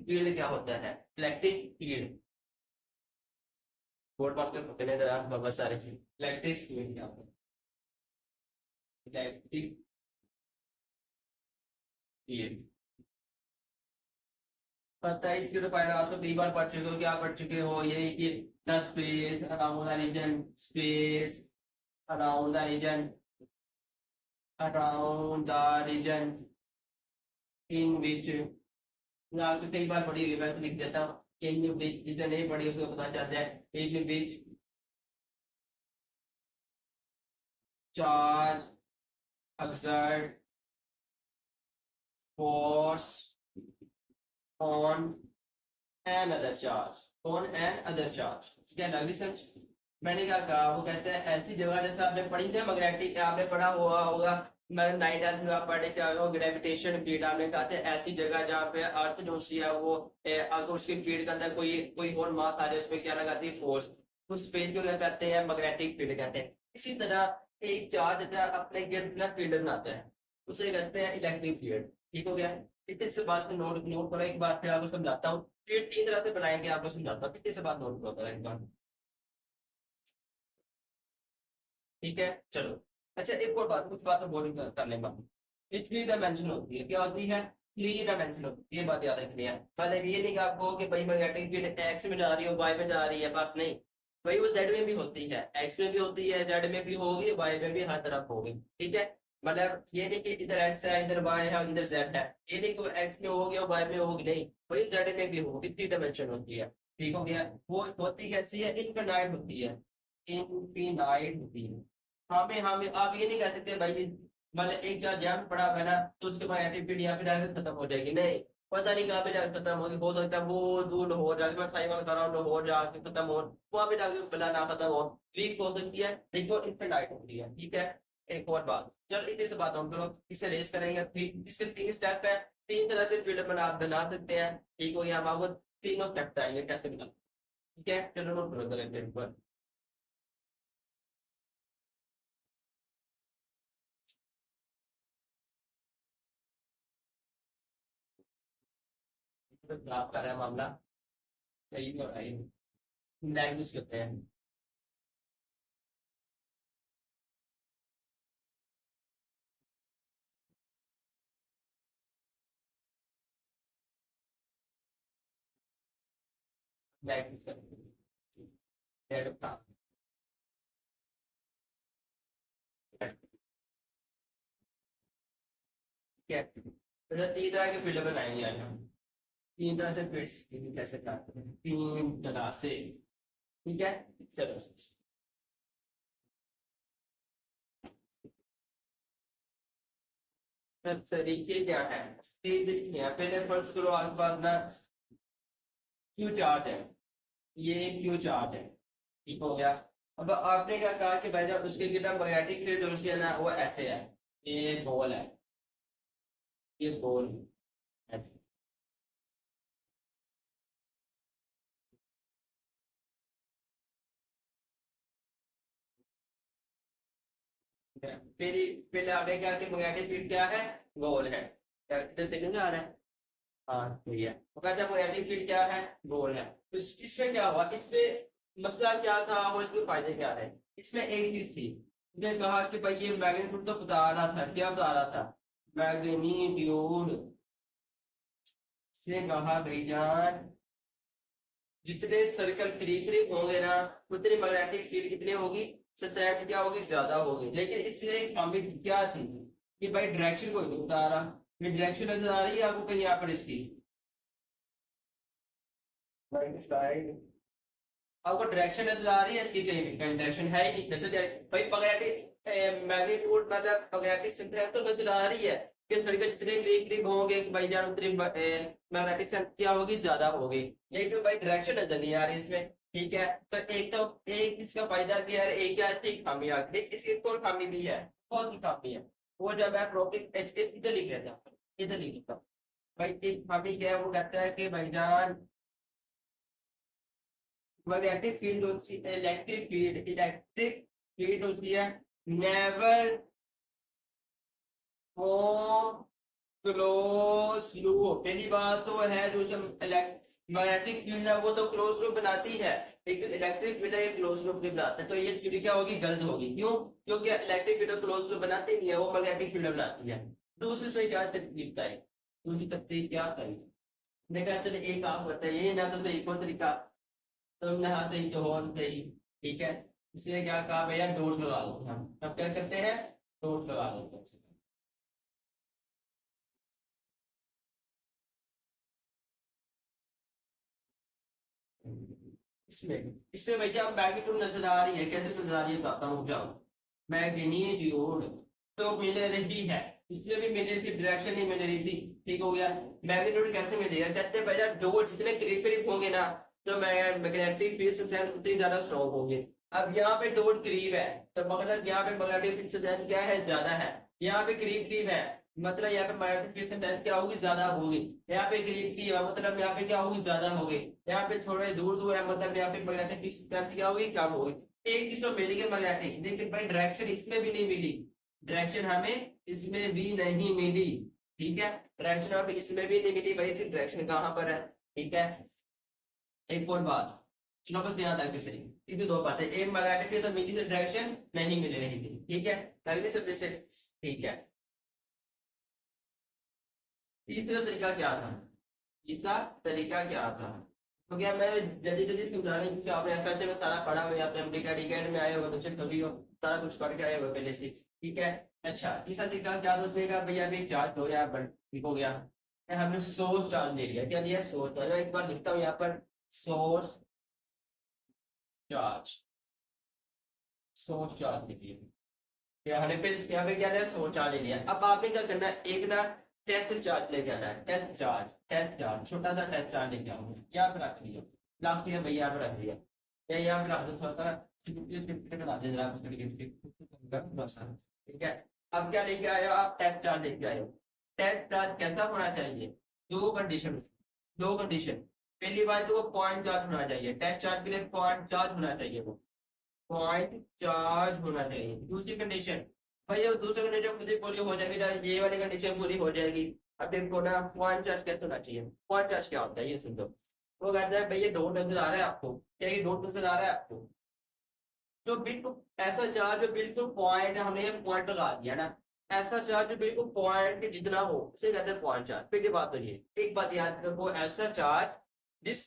Field क्या होता है? इलेक्ट्रिक फील्ड बोर्ड पर आपके पकड़े जरा बहुत सारे इलेक्ट्रिक फील्ड क्या होता है? इलेक्ट्रिक फील्ड पता है इसके फायदा आप तो कई बार पढ़ चुके हो, क्या पढ़ चुके हो ये कि the space around the region, space around the region, around the region in which, ना तो कई बार पढ़ी हुई है, वैसे लिख देता हूँ इन विच, जिसने नहीं पढ़ी उसको पता चल जाए। In which charge exert force on another charge, on another charge। क्या लगी समझ? मैंने क्या कहा, वो कहते हैं ऐसी जगह, जैसे आपने पढ़ी थी मैग्नेटिक, आपने पढ़ा हुआ होगा मैं 9th में आप पढ़े क्या होगा ग्रेविटेशन फील्ड, आपने कहा था ऐसी जगह जहाँ पे अर्थ जो सी है वो अगर उसके फील्ड के अंदर कोई कोई और मास आ जाए उसमें क्या लगाती है? फोर्स। उस स्पेस को क्या कहते हैं? मैग्नेटिक फील्ड कहते हैं। इसी तरह एक चार्ज अपने गिरफ्त फील्ड बनाता है, उसे कहते हैं इलेक्ट्रिक फील्ड। ठीक हो गया? इतने से बात से नोट नोट करो एक बार, फिर आपको समझाता हूँ। फिर 3 तरह से बनाएंगे, आपको समझाता हूँ। इतने से बात नोट करो एक बार, ठीक है? चलो अच्छा, एक और बात, कुछ बात बोरिंग कर लेंगे। ये 3 डायमेंशन होती है, क्या होती है? 3 डायमेंशन होती है, ये बात याद रखनी है। मतलब ये नहीं कि आपको कि भाई मैग्नेटिक फील्ड एक्स में जा रही है, वाई में जा रही है, बस नहीं भाई, वो जेड में भी होती है, एक्स में भी होती है, जेड में भी होगी, वाई में भी, हर तरफ होगी। ठीक है? मतलब ये नहीं कि इधर एक्स है इधर वाई है इधर जेड है, ये नहीं कि वो एक्स में होगी और वाई में होगी, नहीं भाई जेड में भी होगी। 3 डायमेंशन होती है। ठीक हो गया? वो होती कैसी है? इनफिनाइट होती है, इनफिनाइट होती है। हमें आप ये नहीं कह सकते भाई मतलब एक जगह जैम पड़ा हुआ है ना तो उसके बाद एटीपीडी या फिर आगे खत्म हो जाएगी, नहीं पता नहीं कहाँ पे जाकर खत्म होगी। हो सकता है वो दूर लाहौर जाके, मैं साइमा कर रहा हूँ लाहौर जाके खत्म हो, वहां पे जाके बला ना खत्म हो, वीक हो सकती है लेकिन वो इनफिनाइट होती है। ठीक है? एक और बात, चलो इतने से बात हम करो, इससे रेस करेंगे। इसके 3 स्टेप है, 3 तरह से फील्ड बना सकते हैं। ठीक हो गया? हम आपको तीनों स्टेप बताएंगे कैसे बना। ठीक है? चलो नोट करो करेंगे एक बार। तो आपका रहा मामला सही हो रहा है, लैंग्वेज करते हैं। लैंग्वेज करते हैं। ठीक है? तो 3 तरह के फील्ड बनाएंगे आज हम। 3 तरह से फील्ड सीखेंगे कैसे करते हैं, 3 तरह से। ठीक है? चलो तो तरीके क्या है? 3 तरीके हैं। पहले फर्स्ट करो आपके पास ना क्यू चार्ट है, ये क्यू चार्ट है। ठीक हो गया? अब आपने क्या कहा कि भाई जब उसके गिना मैग्नेटिक फील्ड जो है ना वो ऐसे है, ये गोल है, ये गोल है ऐसे। फिर पहले आपने क्या कि मैग्नेटिक फील्ड क्या है? गोल है। इधर सेकंड आ रहा है। हाँ सही है। वो कहता है मैग्नेटिक फील्ड क्या है? गोल है। तो इसमें क्या हुआ, इसमें मसला क्या था और इसमें फायदे क्या है? इसमें एक चीज थी, उसने कहा कि भाई ये मैग्नीट्यूड तो बता रहा था, क्या बता रहा था? मैग्नीट्यूड से कहा भैजान जितने सर्कल करीब करीब होंगे ना उतनी मैग्नेटिक फील्ड कितनी होगी? स्ट्रेंथ क्या होगी? ज्यादा होगी। लेकिन इससे एक खामी क्या थी कि भाई डायरेक्शन को नहीं बता रहा। ये डायरेक्शन नजर आ रही है आपको कहीं यहाँ पर इसकी? आपको डायरेक्शन नजर आ रही है इसकी? कहीं भी कहीं डायरेक्शन है ही नहीं। जैसे भाई मैग्नेटिक मैग्नीट्यूड मतलब मैग्नेटिक स्ट्रेंथ तो नजर आ रही है कि सर्कल जितने करीब करीब होंगे भाई जान उतनी मैग्नेटिक स्ट्रेंथ क्या होगी? ज्यादा होगी। लेकिन भाई डायरेक्शन नजर नहीं आ रही इसमें। ठीक है? तो एक इसका फायदा भी है, एक क्या थी खामी आ गई, इसकी एक और खामी भी है, बहुत ही खामी है। वो जब मैं प्रॉपर्टी इधर लिख लेता हूँ, इधर लिख लेता हूँ। भाई एक खामी क्या है, वो कहता है कि भाईजान magnetic field होती है, इलेक्ट्रिक फील्ड होती है नेवर फॉर्म क्लोज लूप। पहली बात तो है जो मैग्नेटिक फील्ड है वो तो क्लोज लूप बनाती है, लेकिन इलेक्ट्रिक फील्ड है क्लोज लूप नहीं बनाता। तो ये थ्योरी क्या होगी, गलत होगी। क्यों? क्योंकि इलेक्ट्रिक फील्ड क्लोज लूप बनाती नहीं है, वो मैग्नेटिक फील्ड बनाती है। दूसरी से क्या तकलीफ है, दूसरी तकलीफ क्या करें। मैं कहा चले एक काम करते हैं, ये ना तो सही को तरीका तो यहाँ सही तो हो सही, ठीक है। इसलिए क्या कहा भैया, डोज लगा लो। हम अब क्या करते हैं, डोज लगा लो। इसमें इससे भैया मैग्नीट्यूड नजर आ रही है, कैसे नजर आ रही है बताता हूँ। जाओ, मैग्नीट्यूड तो मिल रही है, इसलिए भी मिल रही थी, डायरेक्शन नहीं मिल रही थी। ठीक हो गया। मैग्नीट्यूड कैसे मिलेगा, कहते हैं भैया डोज जितने करीब करीब होंगे ना, तो मैग्नेटिक फील्ड स्ट्रेंथ उतनी ज्यादा स्ट्रॉन्ग होंगे। अब यहाँ पे डोज करीब है, तो मतलब यहाँ पे मैग्नेटिक फील्ड स्ट्रेंथ क्या है, ज्यादा है। यहाँ पे करीब करीब है, मतलब यहाँ पे मैग्नेटिक फील्ड स्ट्रेंथ क्या होगी, ज्यादा होगी। यहाँ पे करीब की है, मतलब यहाँ पे क्या होगी, ज्यादा होगी। यहाँ पे थोड़े दूर दूर है, मतलब यहाँ पे मैग्नेटिक फील्ड स्ट्रेंथ क्या होगी, कम होगी। एक चीज तो मिल गई मैग्नेटिक, लेकिन भाई डायरेक्शन इसमें भी नहीं मिली, डायरेक्शन हमें इसमें भी नहीं मिली। ठीक है, डायरेक्शन हमें इसमें भी नहीं मिली, भाई इसकी डायरेक्शन कहाँ पर है। ठीक है, एक और बात, चलो बस ध्यान रखिए सही। इसमें दो बातें, एक मैग्नेटिक फील्ड तो मिली से डायरेक्शन नहीं मिल रही थी। ठीक है, अगली सब जैसे, ठीक है। तीसरा तरीका क्या था, तीसरा तरीका क्या था, तो क्या मैं जल्दी जल्दी समझाने की, आपने पैसे में सारा पढ़ा हुआ है, आपने अमेरिका टिकट में आए हो, बच्चे कभी हो, सारा कुछ पढ़ के आए हो पहले से। ठीक है। अच्छा, तीसरा तरीका क्या था, उसने कहा भैया अभी चार्ज हो गया, ठीक हो गया। हमने सोर्स चार्ज ले लिया, क्या लिया, सोर्स चार्ज। मैं एक बार लिखता हूँ यहाँ पर, सोर्स चार्ज, सोर्स चार्ज लिखिए। हमने फिर यहाँ पे क्या लिया, सोर्स चार्ज ले लिया। अब आपने क्या करना है, एक ना टेस्ट चार्ज लेके आना है, टेस्ट चार्ज, टेस्ट चार्ज, छोटा सा टेस्ट चार्ज लेके आऊंगा, यहाँ पे रख लिया, रख दिया भैया, यहाँ पे रख दिया, या यहाँ पे रख दो, थोड़ा सा बना दे जरा, ठीक है। अब क्या लेके आए हो आप, टेस्ट चार्ज लेके आए हो। टेस्ट चार्ज कैसा होना चाहिए, दो कंडीशन, दो कंडीशन। पहली बात तो वो पॉइंट चार्ज होना चाहिए, टेस्ट चार्ज के लिए पॉइंट चार्ज होना चाहिए, वो पॉइंट चार्ज होना चाहिए। दूसरी कंडीशन, भाई ये दूसरी कंडीशन खुद ही पूरी हो जाएगी जब ये वाली कंडीशन पूरी हो जाएगी। अब देखो ना, पॉइंट चार्ज कैसे होना चाहिए, पॉइंट चार्ज क्या होता है ये सुन लो। वो कहता है भाई ये डॉट नजर आ रहा है आपको, क्या ये डॉट नजर आ रहा है आपको, तो बिल्कुल ऐसा चार्ज जो बिल्कुल पॉइंट, हमने ये पॉइंट लगा दिया ना, ऐसा चार्ज जो बिल्कुल पॉइंट के जितना हो उसे कहते हैं पॉइंट चार्ज। पहली बात तो ये, एक बात याद रखो, ऐसा चार्ज जिस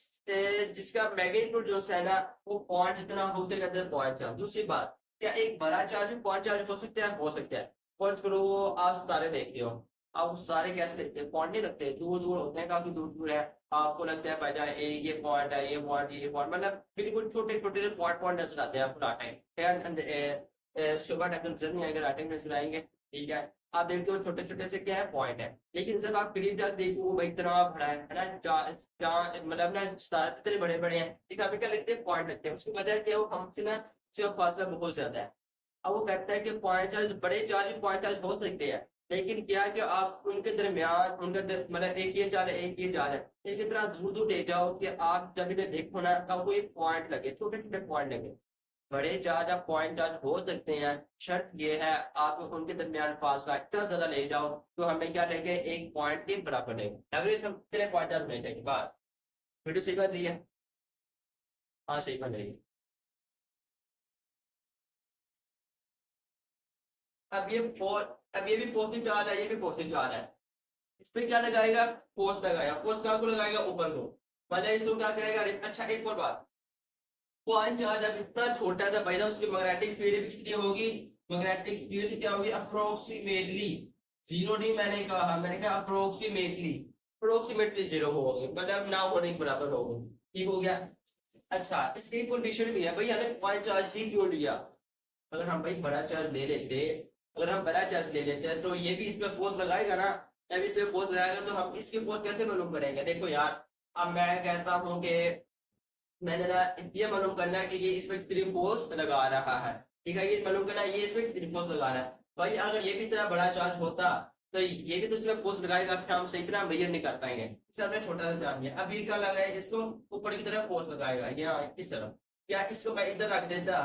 जिसका मैग्नीट्यूड जो है ना वो पॉइंट जितना हो उसे कहते हैं पॉइंट चार्ज। दूसरी बात, क्या एक बड़ा चार्ज भी पॉइंट चार्ज हो सकता है, हो सकता है। फर्ज करो आप सितारे देखते हो, आप सारे कैसे देखते हैं, पॉइंट नहीं लगते, दूर दूर होते हैं, काफी दूर दूर है। आपको लगता है भाई जान ये पॉइंट है, ये पॉइंट, ये पॉइंट, मतलब बिल्कुल छोटे छोटे से पॉइंट पॉइंट नजर आते हैं आपको टाइम। सुबह टाइम नजर नहीं आएगा, रात में नजर आएंगे। ठीक है, आप देखते हो छोटे छोटे से क्या है, पॉइंट है। लेकिन जब आप करीब जाकर देखो वो इतना बड़ा है ना, मतलब ना सितारे इतने बड़े बड़े हैं, ठीक है, अभी क्या लगते हैं, पॉइंट लगते हैं। उसकी वजह क्या है, वो हमसे ना सिर्फ फासला बहुत ज्यादा है। अब वो कहता है कि पॉइंट चार्ज, बड़े चार्ज पॉइंट चार्ज हो सकते हैं, लेकिन क्या है कि आप उनके दरमियान मतलब एक ये चार्ज है, एक ये चार्ज है, एक इतना दूर दूर ले जाओ कि आप जब इन्हें देखो ना तब कोई पॉइंट लगे, छोटे छोटे पॉइंट लगे। बड़े चार्ज आप पॉइंट चार्ज हो सकते हैं, शर्त ये है आप उनके दरमियान फासला इतना ज्यादा ले जाओ तो हमें क्या लेंगे, एक पॉइंट के बराबर लेंगे। अगर इस हम इतने पॉइंट चार्ज नहीं लेंगे, बात वीडियो सही बन रही है, हाँ सही बन रही है। अब ये फोर, अब ये भी पॉजिटिव चार्ज है, ये भी पॉजिटिव चार्ज है। इस पे क्या लगाएगा, फोर्स लगाएगा, फोर्स कहाँ को लगाएगा, ऊपर को, मतलब इसको क्या करेगा। अच्छा एक और बात, पॉइंट चार्ज अब इतना छोटा था पहले, उसकी मैग्नेटिक फील्ड भी कितनी होगी, मैग्नेटिक फील्ड क्या होगी, अप्रोक्सीमेटली जीरो नहीं, मैंने कहा, मैंने कहा अप्रोक्सीमेटली, अप्रोक्सीमेटली जीरो होगी, मतलब ना होने के बराबर होगी। ठीक हो गया। अच्छा, इसकी कंडीशन भी है भाई, हमें पॉइंट चार्ज ही क्यों लिया, अगर हम भाई बड़ा चार्ज ले लेते, अगर हम बड़ा चार्ज ले लेते हैं तो ये भी इसमें फोर्स लगाएगा ना, जब इसमें फोर्स लगाएगा तो हम इसकी फोर्स कैसे मालूम करेंगे। देखो यार, अब मैं कहता हूँ कि मैंने ना ये मालूम करना है कि ये इसमें कितनी फोर्स लगा रहा है, ठीक है, ये मालूम करना है ये इसमें कितनी फोर्स लगा रहा है। भाई अगर ये भी इतना बड़ा चार्ज होता तो ये भी तो इसमें फोर्स लगाएगा, फिर हम सही तरह मेजर नहीं कर पाएंगे। इस हमने छोटा सा जान लिया। अब ये क्या लगाए, इसको ऊपर की तरफ फोर्स लगाएगा, यहाँ इस तरफ। क्या इसको मैं इधर रख देता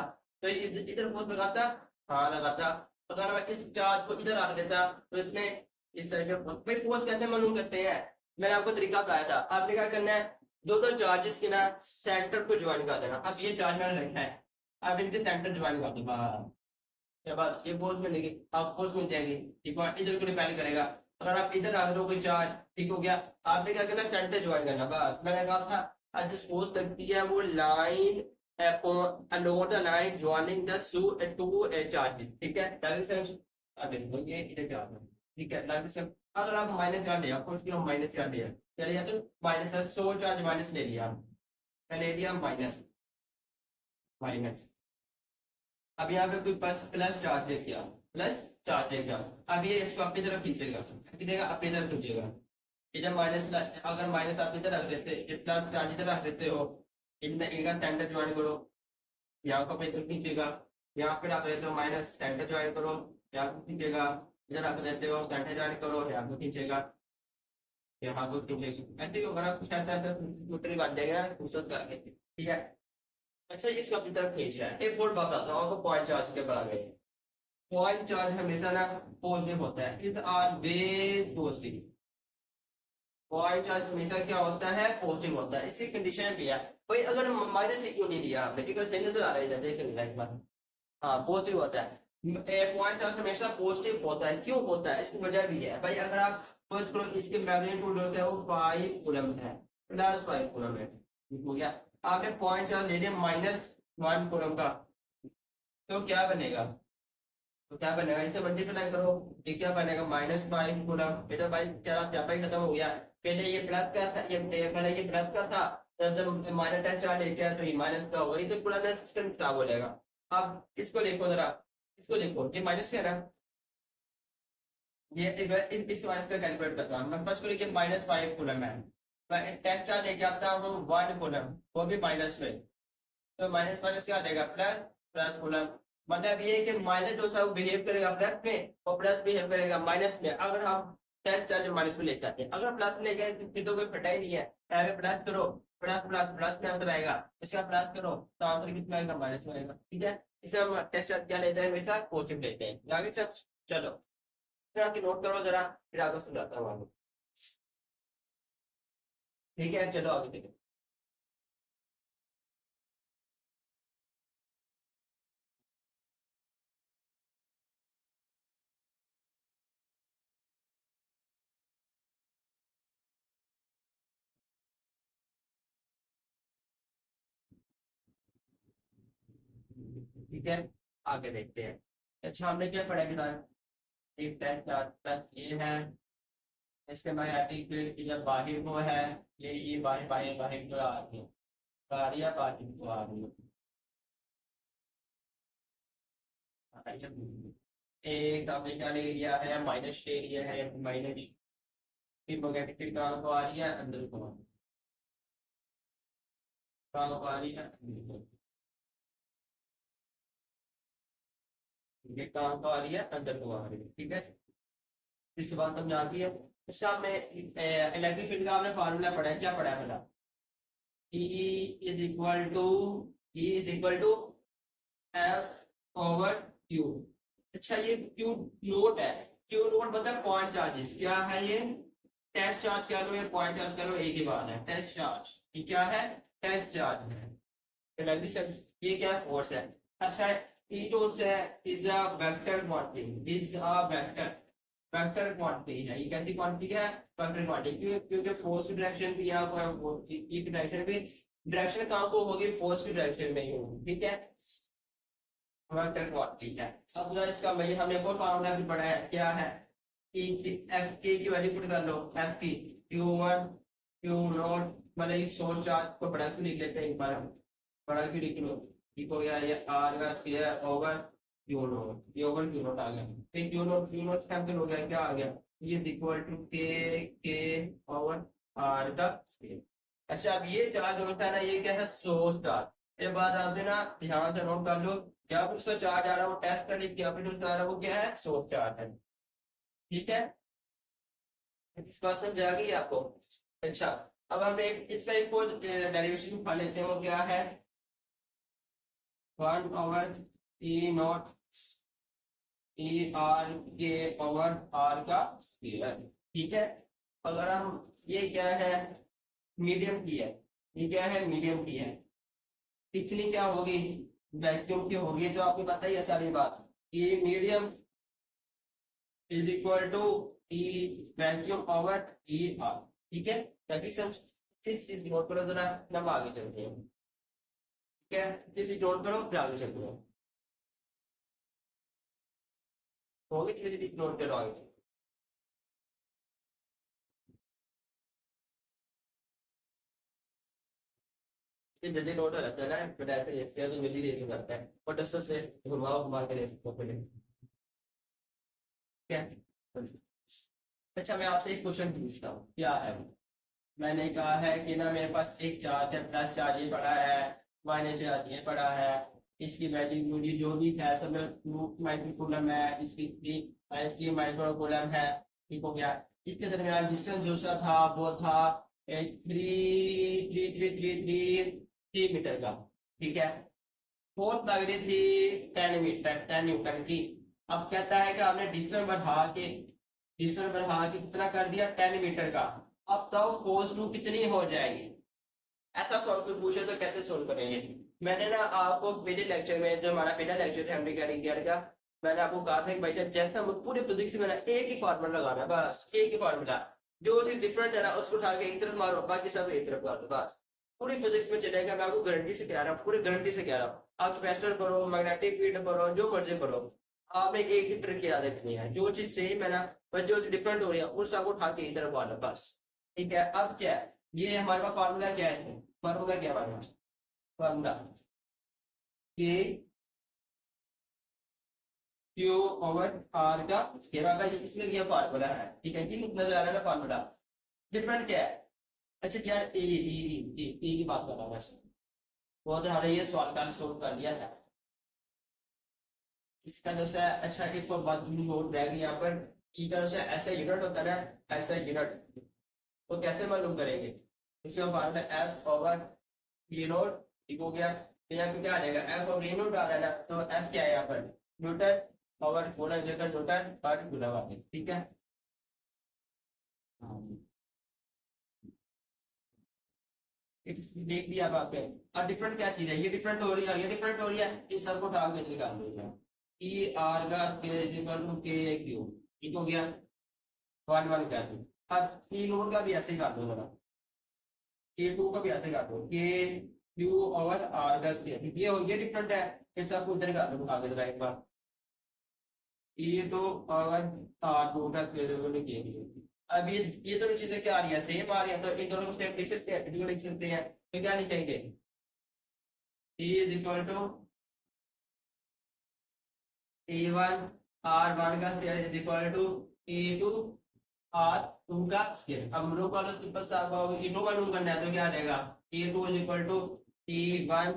तो इधर फोर्स लगाता, हाँ लगाता। अगर मैं इस चार्ज को इधर रख देता तो इसमें इस तरह के भाई फोर्स कैसे मालूम करते हैं, मैंने आपको तरीका बताया था। आपने क्या करना है, दोनों चार्जेस के ना सेंटर को ज्वाइन कर देना। अब ये चार्ज मैंने रखा है, अब इनके सेंटर ज्वाइन कर दूंगा, के बाद ये फोर्स मिलेगी, आप फोर्स मिल जाएगी, ठीक है, इधर को डिपेंड करेगा। अगर आप इधर रख दो कोई चार्ज, ठीक हो गया, आपने क्या करना, सेंटर ज्वाइन करना, बस मैंने कहा था। आज जो फोर्स लगती है वो line along the line joining the two charges, ठीक है, अब देखो ये इधर चार्ज है, ठीक है, अगर आप माइनस चार्ज लिया, फोर्स की माइनस चार्ज लिया, चलिए तो माइनस 100 चार्ज माइनस ले लिया, ले लिया माइनस माइनस। अब यहाँ पे कोई प्लस चार्ज लेके आओ, प्लस चार्ज लेके आओ। अब ये इसको अपनी तरफ खींचेगा, कितनेगा अपनी तरफ खींचेगा। इधर माइनस, अगर माइनस आप इधर रख देते, प्लस चार्ज इधर रख देते हो, इनका सेंटर ज्वाइन करो, यहाँ को अपनी तरफ खींचेगा, यहाँ पे रख देते हो माइनस, सेंटर ज्वाइन करो, यहाँ को खींचेगा, इधर रख देते हो सेंटर ज्वाइन करो, यहाँ को खींचेगा, यहाँ को खींचेगा, ऐसे ही होगा कुछ ऐसा ऐसा टोटली बन जाएगा करके, ठीक है। अच्छा इसको अपनी तरफ खींच रहा है। एक बोर्ड बताता हूँ आपको पॉइंट चार्ज के बारे में। पॉइंट चार्ज हमेशा ना पॉजिटिव होता है, is always positive. Point charge हमेशा क्या होता है, पॉजिटिव होता है। इसकी कंडीशन भी है भाई, अगर माइनस क्यों नहीं दिया आपने, एक सही नजर आ रहा है इधर देखेंगे एक बार, हाँ पॉजिटिव होता है। पॉइंट चार्ज हमेशा पॉजिटिव होता है, क्यों होता है, इसकी वजह भी है भाई। अगर आप फर्स्ट करो, इसके मैग्नीट्यूड होता है वो 5 कूलम है, प्लस 5 कूलम है, ठीक हो गया। आपने पॉइंट चार्ज ले लिया -1 कूलम का, तो क्या बनेगा, तो क्या बनेगा, इसे मल्टीप्लाई करो, ये क्या बनेगा -5 कूलम। बेटा भाई क्या व्यापार खत्म हो गया, पहले ये प्लस का था, ये पहले ये प्लस का था, जब माइनस चार्ज लेके आया तो ये माइनस का होगा, ये तो पूरा सिस्टम खराब हो जाएगा। अब इसको लिखो जरा, इसको लिखो, ये माइनस क्या रहा, ये इस माइनस का कैलकुलेट करता हूँ मैं। फर्स्ट को लिखिए -5 कूलम है, मैं टेस्ट चार्ज लेके आता हूँ 1 कूलम, वो भी माइनस में, तो माइनस माइनस क्या आ जाएगा, प्लस, प्लस कूलम। मतलब ये है कि माइनस जो सा बिहेव करेगा प्लस में और प्लस बिहेव करेगा माइनस में, अगर हम टेस्ट चार्ज माइनस में लेके आते हैं। अगर प्लस में लेके आए तो फिर तो कोई फटा ही नहीं है, पहले प्लस करो, प्लस प्लस प्लस में आंसर आएगा, इसका प्लस करो तो आंसर कितना आएगा, माइनस में आएगा, ठीक है। इसे हम टेस्ट चार्ज क्या लेते हैं, हमेशा पॉजिटिव लेते हैं। आगे सब चलो फिर आपकी नोट करो जरा, फिर आगे सुनाता हूँ आपको, ठीक है, चलो आगे देखो। ठीक है, आगे देखते हैं। अच्छा हमने क्या पढ़ा कि एक टेस्ट चार्ज प्लस ये है, इसके मैग्नेटिक फील्ड की जब बाहर को है, ये बाहर बाहर बाहर को आ रही है, बाहरिया बाहर को आ रही है, एक आपने क्या ले लिया है, माइनस ले लिया है, माइनस की मैग्नेटिक फील्ड कहाँ को आ रही है, अंदर को कहाँ को आ रही है, अंदर को। ये कहाँ को आ रही है, अंदर को आ रही है, ठीक है, इस बात समझ आती है। अच्छा आपने इलेक्ट्रिक फील्ड का आपने फार्मूला पढ़ा है, क्या पढ़ा है पहला, E is equal to, E is equal to F over Q. अच्छा ये क्यू नोट है, क्यू नोट मतलब पॉइंट चार्जेस, क्या है ये, टेस्ट चार्ज कह लो या पॉइंट चार्ज कह लो, एक ही बात है, टेस्ट चार्ज, ये क्या है, टेस्ट चार्ज है, ये क्या फोर्स है। अच्छा ई जो है is a vector quantity, is a vector, vector quantity है, ये कैसी क्वांटिटी है, वेक्टर क्वांटिटी, क्योंकि फोर्स की डायरेक्शन भी यहाँ को है, की डायरेक्शन भी, डायरेक्शन कहाँ को होगी, फोर्स की डायरेक्शन में ही होगी, ठीक है, वेक्टर क्वांटिटी है। अब जरा इसका भाई हमने एक और फार्मूला भी पढ़ा है, क्या है, एफ के की वैल्यू पुट कर लो, एफ की Q1 Q नॉट, मतलब ये सोर्स चार्ज को बड़ा क्यों लिख लेते हैं एक बार, हम बड़ा क्यों लिख लो, ठीक हो गया, ये आर का स्क्वायर ओवर क्यू नॉट, ये ओवर क्यू नॉट आ गया, फिर क्यू नॉट कैंसिल हो गया, क्या आ गया, ये इज इक्वल टू के ओवर आर का स्क्वायर। अच्छा अब ये चार्ज होता है ना, ये क्या है, सोर्स चार्ज। ये बात आपने ना ध्यान से नोट कर लो, क्या कुछ चार्ज आ रहा है वो टेस्ट करने की, फिर आ रहा है वो क्या है, सोर्स चार्ज है, ठीक है, इस बात समझ आ गई आपको। अच्छा अब हम एक इसका एक और डेरिवेशन उठा लेते हैं, वो क्या है, 1 over E naught E are के पावर आर का स्क्वायर। ठीक है, अगर हम ये क्या है मीडियम की है, ये क्या है मीडियम की है, इतनी क्या होगी वैक्यूम की होगी, जो आपको पता ही है सारी बात कि medium is equal to E vacuum over E R. ठीक है, ताकि सब इस चीज नोट करो जरा, नम आगे चलते हैं। ठीक है, इस चीज नोट करो फिर आगे चलते हैं। होगी चीज नोट करो आगे। ये जल्दी नोट हो जाता है ना, फिर ऐसे देखते हैं तो जल्दी देखने जाता है और दस से घुमाओ घुमा के देख सकते हो पहले। ठीक है, अच्छा मैं आपसे एक क्वेश्चन पूछता हूँ, क्या है, मैंने कहा है कि ना मेरे पास एक चार्ज है, प्लस चार्ज ये पड़ा है, माइनस चार्ज ये पड़ा है, इसकी वैल्यू मुझे जो भी है सब में 2 माइक्रोकूलम है, इसकी 3 ऐसी माइक्रोकूलम है। ठीक हो गया, इसके दरमियान डिस्टेंस जो सा था वो था 3 मीटर का। ठीक है, फोर्स लग रही थी 10 न्यूटन की। अब कहता है कि आपने डिस्टेंस बढ़ा के कितना कर दिया 10 मीटर का। अब तो फोर्स टू कितनी हो जाएगी, ऐसा सॉल्व कर पूछे तो कैसे सॉल्व करेंगे। मैंने ना आपको पहले लेक्चर में, जो हमारा पहला लेक्चर था मैकेनिकल गियर का, मैंने आपको कहा था कि भाई जब जैसा हम पूरे फिजिक्स में ना एक ही फार्मूला लगाना है, बस एक ही फार्मूला, जो चीज डिफरेंट है ना उसको उठा के एक तरफ मारो, बाकी सब एक तरफ मारो, बस पूरी फिजिक्स में चलेगा। मैं आपको गारंटी से कह रहा हूँ, पूरी गारंटी से कह रहा हूँ, आप कैपेसिटर करो, मैग्नेटिक फील्ड करो, जो मर्जी करो, आपने एक ही ट्रिक याद रखनी है, जो चीज सेम है ना पर जो डिफरेंट हो रही है उस आपको उठा के एक तरफ मारना बस। ठीक है, अब क्या है, ये हमारे पास फार्मूला क्या है, इसमें फार्मूला क्या है हमारे पास, फार्मूला के क्यू ओवर आर का स्क्वायर का, इसका क्या फार्मूला है। ठीक है, ये नजर आ रहा है ना फार्मूला, डिफरेंट क्या है। अच्छा यार ए की बात कर रहा हूँ वैसे, वो तो हमने ये सवाल का सोल्व कर लिया था इसका जो है। अच्छा एक और बात नोट रहेगी यहाँ पर, ई का जो है ऐसा यूनिट होता है ना, ऐसा यूनिट, तो कैसे मालूम करेंगे, इसका फार्मूला एफ ओवर ई नोट। ठीक हो गया, तो यहाँ पे क्या आ जाएगा, एफ ओवर ई नोट आ रहा है ना, तो एफ क्या है यहाँ पर न्यूटन ओवर पूरा जगह न्यूटन पर कूलम। ठीक है, देख दिया अब आपने। अब डिफरेंट क्या चीज है, ये डिफरेंट हो रही है, ये डिफरेंट हो रही है, इस सब को उठा के निकाल दो है। ई आर का स्क्वायर इज इक्वल टू के क्यू। ठीक हो गया, वन वन कर दो। अब ई नोट का भी ऐसे ही कर दो जरा, के टू का भी ऐसे कर दो, के क्यू ओवर आर का स्क्वायर, ये डिफरेंट है, फिर सबको इधर कर दो आगे जरा एक बार, ई टू ओवर आर टू का स्क्वायर के। अब ये दोनों चीजें क्या आ रही है, सेम आ रही है, तो इन दोनों को सेम लिख सकते हैं, लिख सकते हैं, तो क्या लिखेंगे, E is equal to E1 R1 का square is equal to E2 R2 का स्क्वायर। अब रो वाला सिंपल सा E2 मालूम करना है तो क्या रहेगा, E2 is equal to E1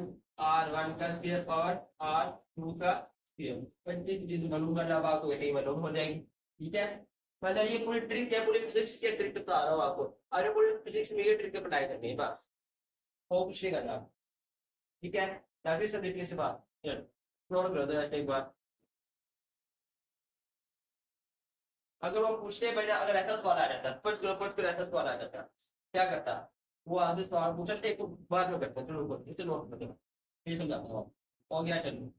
R1 का स्क्वायर और R2 का स्क्वायर। तो चीज मालूम करना, अब आपको ये मालूम हो जाएगी। ठीक है, मतलब ये पूरी ट्रिक है, पूरी फिजिक्स की ट्रिक बता रहा हूँ आपको, अरे पूरी फिजिक्स में ये ट्रिक अप्लाई करनी है बस, और कुछ नहीं करना। ठीक है, ताकि सब तरीके से बात चलो नोट कर दो ऐसे एक बार। अगर वो पूछने पहले अगर ऐसा सवाल आ जाता, कुछ करो ऐसा सवाल आ जाता, क्या करता, वो आगे सवाल पूछा एक बार में करता, चलो इसे नोट कर दो, ये समझाता हूँ। हो गया, चलो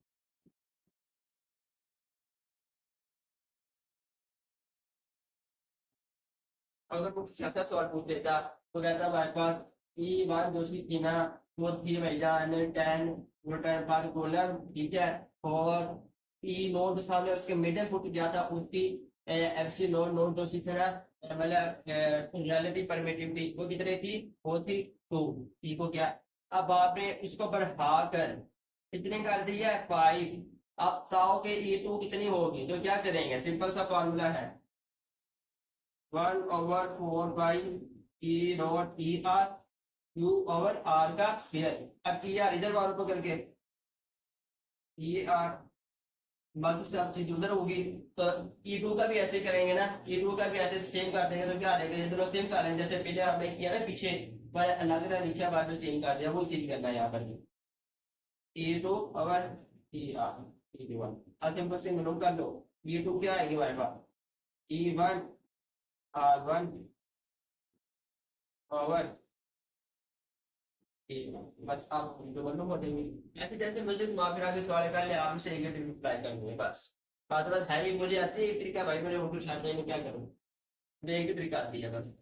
अगर वो किसी ऐसा सवाल पूछ लेता तो कहता हमारे पास ई वन जो सी थी ना, वो थी भैया 10 न्यूटन पर कूलम। ठीक है, और ई नोट जो सामने उसके मिडल फुट गया था उसकी एफसी नोट नोट जो सी थी ना, मतलब रियलिटी परमिटिविटी वो कितनी थी, वो थी 2। ठीक हो गया, अब आपने इसको बढ़ा कर कितने कर दिया 5। अब ताओ के ई टू कितनी होगी, तो क्या करेंगे, सिंपल सा फॉर्मूला है 1/4 E naught E R Q over R का स्क्वायर। अब ई आर इधर वालों पर करके ई आर, बाकी सब चीज उधर होगी, तो ई टू का भी ऐसे करेंगे ना, ई टू का भी ऐसे सेम कर देंगे, तो क्या रहेगा, ये दोनों सेम कर रहे हैं, जैसे पहले हमने किया ना पीछे, पर अलग अलग लिखा बाद में सेम कर दिया, वो सेम करना है यहाँ पर भी, E two over E R E one. अब सिंपल से नोट कर लो, ये टू क्या आएगी हमारे पास, E1 R1 पावर बस आप डबल लो देंगे। ऐसे जैसे मुझे घुमा फिरा के सवाल कर ले, आप से एक रिप्लाई करेंगे बस। बात बस है ही, मुझे आती है एक तरीका भाई, मेरे उर्दू शायद में क्या करूँ, मुझे एक ही ट्रिक आती है बस।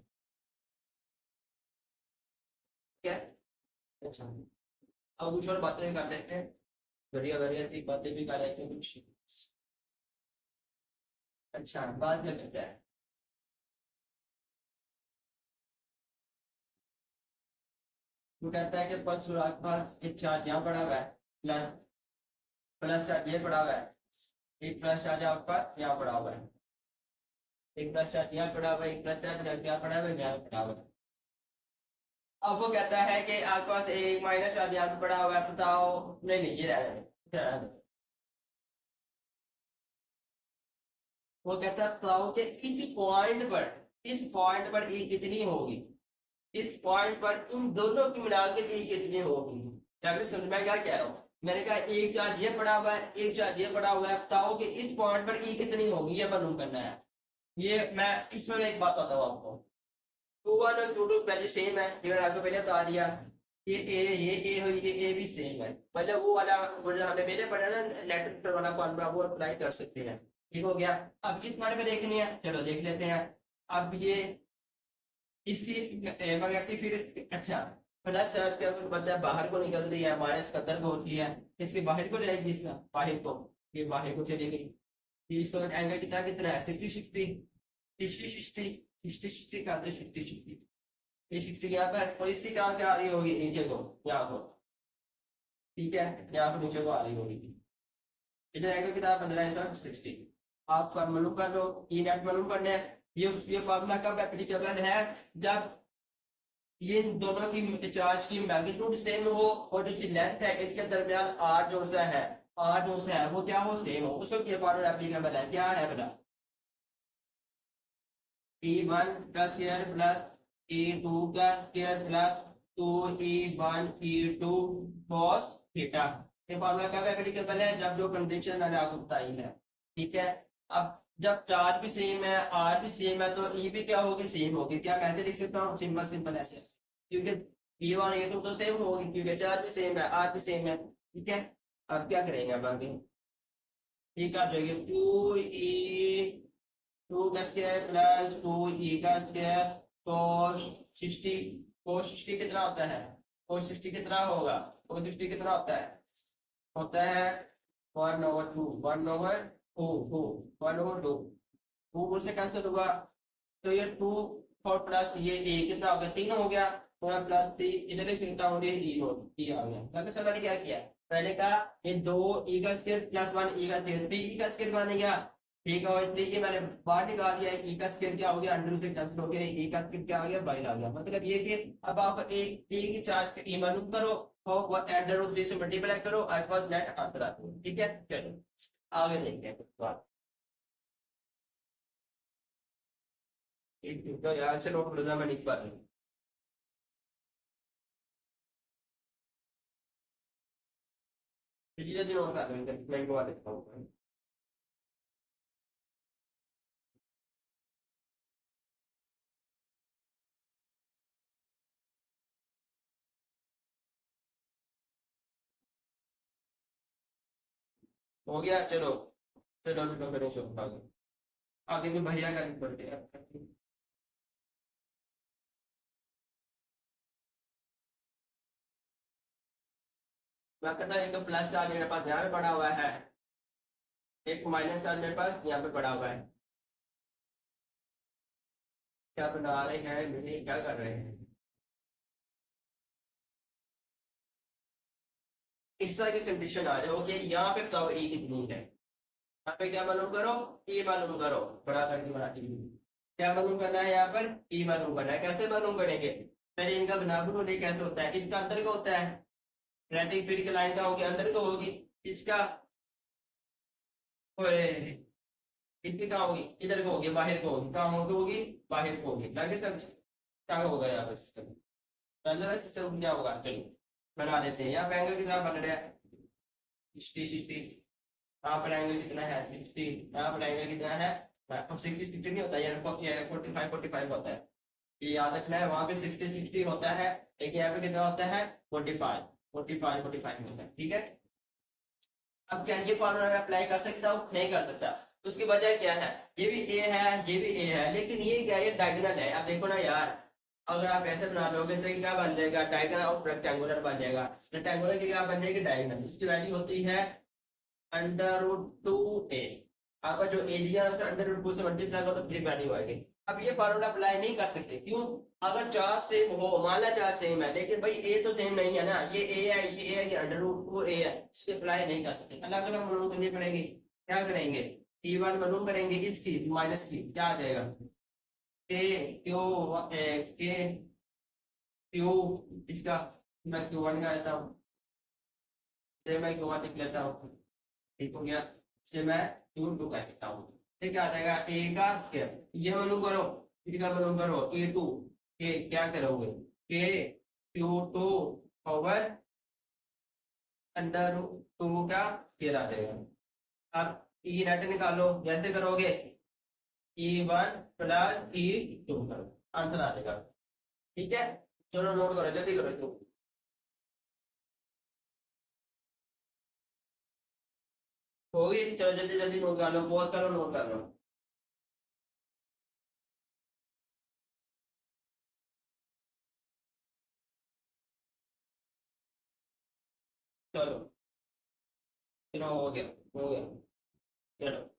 क्या, अच्छा अब कुछ और बातें कर लेते हैं, बढ़िया बढ़िया सी बातें भी कर लेते हैं कुछ। अच्छा बात क्या करते हैं, वो कहता है कि पल्स के पास एक चार्ज यहाँ पड़ा हुआ है, प्लस प्लस चार्ज ये पड़ा हुआ है, एक प्लस चार्ज आपके पास यहाँ पड़ा हुआ है, एक प्लस चार्ज यहाँ पड़ा हुआ है, एक प्लस चार्ज यहाँ पड़ा हुआ है, यहाँ पड़ा हुआ है। अब वो कहता है कि आपके पास एक माइनस चार्ज यहाँ पे पड़ा हुआ है, बताओ, नहीं नहीं ये रहने दो, इधर रहने दो। वो कहता है बताओ कि इस पॉइंट पर ई कितनी होगी, इस पॉइंट पर इन दोनों की मिला के ई कितनी होगी। क्या समझ में क्या कह रहा हूँ, मैंने कहा एक चार्ज ये पड़ा हुआ है, एक चार्ज ये पड़ा हुआ है, बताओ कि इस पॉइंट पर ई कितनी होगी, ये मालूम करना है। ये मैं इसमें एक बात बताता हूँ आपको, टू वन और टू टू वैल्यू सेम है, जो मैंने आपको पहले बता दिया। ये हुई, ये ए भी सेम है, मतलब वो जो हमने पहले पढ़ा ना लेटर वाला फॉर्मूला, वो अप्लाई कर सकते हैं। ठीक हो गया। अब किस पॉइंट पे देखनी है, चलो देख लेते हैं। अब ये इसकी नेगेटिव फिर, अच्छा प्लस चार्ज का कुछ मतलब बाहर को निकलती है, माइनस का तरफ होती है, इसके बाहर को जाएगी, इसका बाहर को, ये बाहर को चलेगी। इस वक्त एंगल कितना कितना है, 60 60 60 60 60 60 का 60 60, ये 60 यहाँ पर, और इसकी क्या क्या आ रही होगी नीचे को, यहाँ को, ठीक है, यहाँ को नीचे को आ रही होगी। इधर एंगल कितना बन रहा है इसका, 60। आप मालूम कर लो, ई नेट मालूम करना है। ये फार्मूला कब एप्लीकेबल है, जब ये दोनों की चार्ज की मैग्नीट्यूड सेम हो और जो लेंथ है इनके दरमियान आर जो सा है, आर जो सा है वो क्या हो, सेम हो, उस वक्त ये फार्मूला एप्लीकेबल है। क्या है बेटा, E1 का स्क्वायर प्लस E2 का square plus 2E1 E2 cos theta. ये फार्मूला कब एप्लीकेबल है, जब जो कंडीशन मैंने आपको बताई है। ठीक है। अब जब चार्ज भी सेम है, आर भी सेम है, तो ई भी क्या होगी, सेम होगी। क्या मैं ऐसे लिख सकता हूँ, सिंपल सिंपल ऐसे, क्योंकि E1 E2 तो सेम होगी, क्योंकि चार्ज भी सेम है, आर भी सेम है। ठीक है। अब क्या करेंगे, अब आगे ठीक है, जाइए 2 का स्क्वायर प्लस 2e का स्क्वायर cos 60, cos 60 कितना होता है, cos 60 कितना होगा, cos 60 कितना होता है 1/2, 1/2 2 से कैंसिल होगा, तो ये 2 और प्लस ये a कितना हो गया, 3 हो गया, थोड़ा प्लस 3 इधर की चिंता हो रही है, e हो e आ गया। बाकी सर मैंने क्या किया, पहले कहा ये 2 e का स्क्वायर प्लस 1 e का स्क्वायर, 3 e का स्क्वायर बनेगा। ठीक है, और इसलिए ये मैंने बाहर निकाल दिया है, e का स्क्वायर क्या हो गया, अंडर रूट से कैंसिल हो गया, e का स्क्वायर क्या आ गया, बाहर आ गया। मतलब ये कि अब आप एक e की चार्ज का e मालूम करो और वो अंडर रूट 3 से मल्टीप्लाई करो, आपके पास नेट आंसर आता है। ठीक है, चलो आगे देखते हैं बात। एक तो यार से नोट करना, मैं लिख पा रही हूँ। धीरे धीरे नोट कर रही हूँ, मैं इनको देखता हूँ। हो गया, चलो चलो चलो करो शुरू आगे। आगे भी भैया करनी पड़ती है। मैं कहता हूँ एक तो प्लस चार्ज मेरे पास यहाँ पे पड़ा हुआ है, एक माइनस चार्ज मेरे पास यहाँ पे पड़ा हुआ है। क्या बना रहे हैं, मुझे क्या कर रहे हैं, इस तरह की कंडीशन आ रही हो कि यहाँ पे बताओ ए कितनी है, यहाँ पे क्या मालूम करो, ए मालूम करो, बड़ा करके बनाती हूँ। क्या मालूम करना है, यहाँ पर ई मालूम करना है। कैसे मालूम करेंगे, पहले इनका बना बोलो, कैसे होता है, इसका अंदर का होता है, रेटिंग फील्ड की लाइन का होगी, अंदर को होगी, इसका ओए, इसकी कहाँ होगी, इधर को होगी, बाहर को होगी, कहाँ होगी, बाहर को होगी। लगे समझ, क्या होगा यहाँ पर सिस्टम, पहले सिस्टम क्या होगा, चलिए बना लेते हैं। यहाँ बैंगल की तरह बन रहा है 60 60 यहाँ पर एंगल कितना है 60, यहाँ पर एंगल कितना है 60 नहीं होता यार, 45 होता है, ये याद रखना है। वहां पे 60 होता है, लेकिन यहाँ पे कितना होता है 45 होता है, ठीक है। अब क्या ये फॉर्मूला मैं अप्लाई कर सकता हूँ? नहीं कर सकता। उसकी वजह क्या है, ये भी ए है, ये भी ए है, लेकिन ये क्या है, ये डायगोनल है। अब देखो ना यार, अगर आप ऐसे बना लोगे तो ये क्या बन जाएगा, डायगोनल और रेक्टेंगुलर बन जाएगा। रेक्टेंगुलर की क्या बन जाएगी, डायगोनल। इसकी वैल्यू होती है √2a। आपका जो एरिया है उसे √2 से मल्टीप्लाई करो तो 3 वैल्यू आएगी। अब ये फॉर्मूला अप्लाई नहीं कर सकते, क्यों? अगर चार सेम हो, मान ला चार सेम है, लेकिन भाई ए तो सेम नहीं है ना, ये ए है, ये ए है, ये √2a है, इसके अप्लाई नहीं कर सकते। अलग अलग मालूम करनी पड़ेगी। क्या करेंगे, E1 मालूम करेंगे, इसकी माइनस की क्या आ जाएगा, के क्यू, इसका मैं Q1 का लेता हूँ, मैं Q1 लिख लेता हूँ, ठीक हो गया। इसे मैं Q2 कह सकता हूँ। ठीक है, आ जाएगा ए का स्क्वायर, ये मालूम करो, फिर का मालूम करो, A2 के क्या करोगे, के Q2 ओवर √2 का स्क्वायर आ जाएगा। अब ई नेट निकालो, जैसे करोगे E1 प्लस E2 आंसर आ जाएगा। ठीक है, चलो नोट करो, जल्दी करो तो। हो गई, चलो जल्दी जल्दी नोट कर लो, पॉज करो, नोट कर लो। चलो चलो, हो गया हो गया, चलो।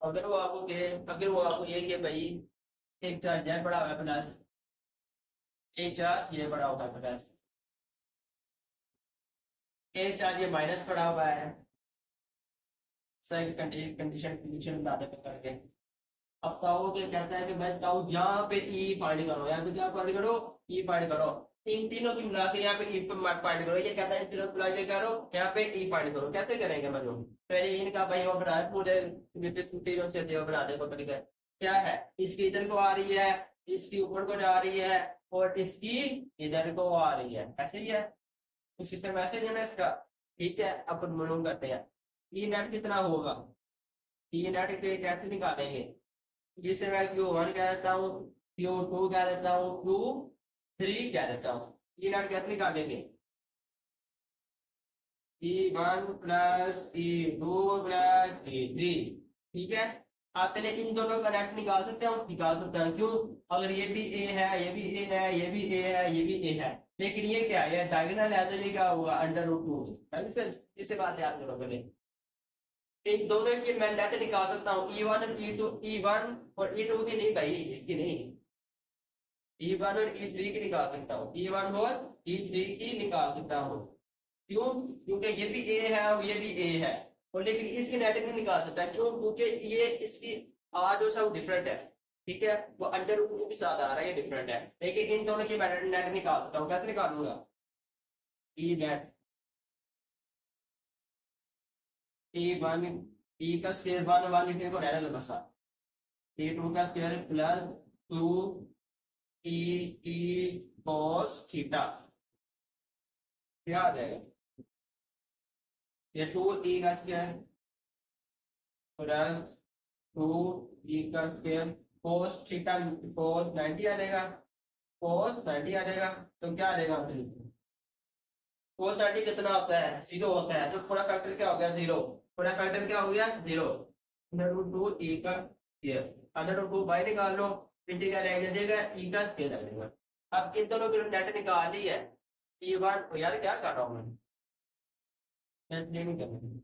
अगर वो आपको ये कि भाई एक चार्ज है बड़ा हुआ है प्लस, एक चार्ज ये बड़ा हुआ है प्लस, एक चार्ज ये माइनस पड़ा हुआ है, सही कंडीशन कंडीशन बता देते करके। अब ताऊ क्या कहता है कि भाई ताऊ यहाँ पे ई फाइंड करो, यहाँ पे क्या फाइंड करो, ई फाइंड करो। इन तीनों की मिला के यहाँ पे ई पे फाइंड करो, ये कहता है इन तीनों को मिला के करो, यहाँ पे ई फाइंड करो। कैसे करेंगे मतलब, पहले इनका भाई वो बना पूरे तीनों से दे बना दे पकड़ के। क्या है, इसकी इधर को आ रही है, इसकी ऊपर को जा रही है, और इसकी इधर को आ रही है, ऐसे ही है। तो सिस्टम ऐसे ही है ना इसका। ठीक है, अब मालूम करते हैं ई नेट कितना होगा। ई नेट के कैसे निकालेंगे, जिसे मैं Q1 कह देता हूँ, Q2 कह देता हूँ, Q3 कह देता हूँ। ई नेट कैसे निकालेंगे, E1 plus E2 plus E3। ठीक है, आप पहले इन दोनों का नेट निकाल सकते हो, निकाल सकते हैं। क्यों, अगर ये भी ए है, ये भी ए है, ये भी ए है, ये भी ए है, लेकिन ये क्या है, ये डायगोनल है, तो ये क्या होगा √2। इसे बात याद करो पहले, इन दोनों की मैं नेट निकाल सकता हूँ, E1 और E2, E1 और E2 की नहीं भाई, इसकी नहीं, E1 और E3 की निकाल सकता हूँ, E1 और E3 की निकाल सकता हूँ। क्यों, क्योंकि ये भी ए है और ये भी ए है, और लेकिन इसकी नेट नहीं निकाल सकता। क्यों, क्योंकि ये इसकी आर जो सब डिफरेंट है। ठीक है, वो √2 के साथ आ रहा है, ये डिफरेंट है, लेकिन इन दोनों की नेट निकाल सकता हूँ। कैसे निकालूंगा, ई नेट, E1 ई का स्क्वायर 1 लिखने को रहने दो बस। E2 का स्क्वायर प्लस 2 ई cos थीटा, क्या आ जाएगा, ये 2 का स्क्वायर प्लस 2 का स्क्वायर cos थीटा, cos 90 आ जाएगा, cos 90 आ जाएगा। तो क्या आ जाएगा, cos 90 कितना होता है, 0 होता है, तो थोड़ा फैक्टर क्या हो गया, 0। थोड़ा फैक्टर क्या हो गया, 0। √2 का स्क्वायर, √2 बाहर निकाल लो, पीछे क्या रह जाएगा, ई का स्क्वायर आ जाएगा। अब इन दोनों की नेट निकाल ली है, E1 यार क्या कर रहा हूँ मैं नहीं कर रहा,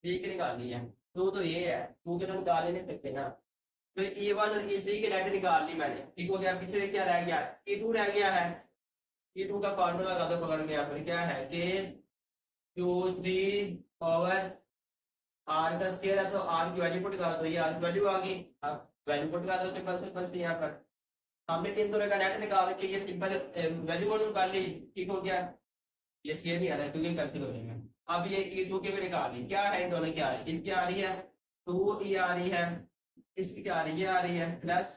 ठीक निकाल ली है। तो ये है, टू के तो निकाल ही नहीं सकते ना। तो E1 और E3 की नेट निकाल ली मैंने, ठीक हो गया। पिछले क्या रह गया, E2 रह गया है। E2 का फॉर्मूला लगा दो पकड़ के, यहाँ पर क्या है कि Q3 ओवर आर का स्क्वायर है, तो आर की वैल्यू पुट कर दो, ये आर की वैल्यू आ गई। अब वैल्यू पुट कर दो सिंपल सिंपल से यहाँ पर। हमने तीन दोनों का नेट निकाल के ये सिंपल वैल्यू निकाल ली, ठीक हो गया। ये स्क्वायर नहीं आ रहा है क्योंकि कैंसिल हो जाएगा। अब ये E2 की भी निकाल ली, क्या है इन दोनों क्या है, इसकी आ रही है 2E आ रही है, इसकी क्या आ रही है, आ रही है plus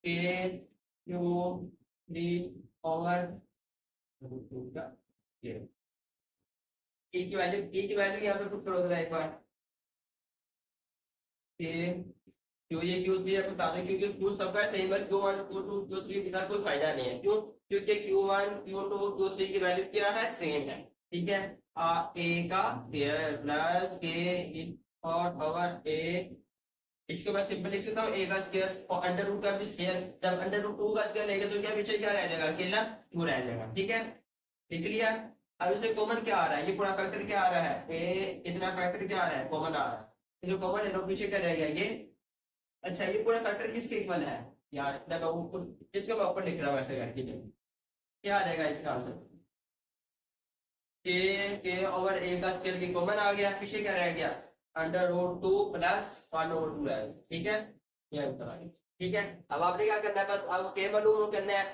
K Q D over root two का ये ए की वैल्यू यहाँ पे पुट करो जरा एक बार के क्यों ये क्यू भी है बता दें क्योंकि क्यू सबका सेम है, Q one Q two Q three बिना कोई फायदा नहीं है, क्यों क्योंकि Q one Q two Q three की वैल्यू क्या है, सेम है। ठीक है, ए का स्क्वायर प्लस के और पावर ए, इसके बाद सिंपल लिख सकता हूँ ए का स्क्वायर और अंडर रूट का भी स्क्वायर, जब अंडर रूट टू का स्क्वायर लेंगे तो क्या पीछे क्या रह जाएगा, अकेला टू रह जाएगा। ठीक है, लिख लिया। अब इसे कॉमन क्या आ रहा है, ये पूरा फैक्टर क्या आ रहा है, ए इतना फैक्टर क्या आ रहा है, कॉमन आ रहा है, जो कॉमन है तो पीछे क्या रह गया ये। अच्छा, ये पूरा फैक्टर किसके इक्वल है यार, देखो ऊपर इसके मैं ऊपर लिख रहा हूँ ऐसे करके, क्या आ जाएगा इसका आंसर, के ओवर ए का स्क्वायर भी कॉमन आ गया, पीछे क्या रह गया, under root two plus one over two है। ठीक है, ये उत्तर आ गया। ठीक है, अब आपने क्या करना है, बस अब के मालूम करना है,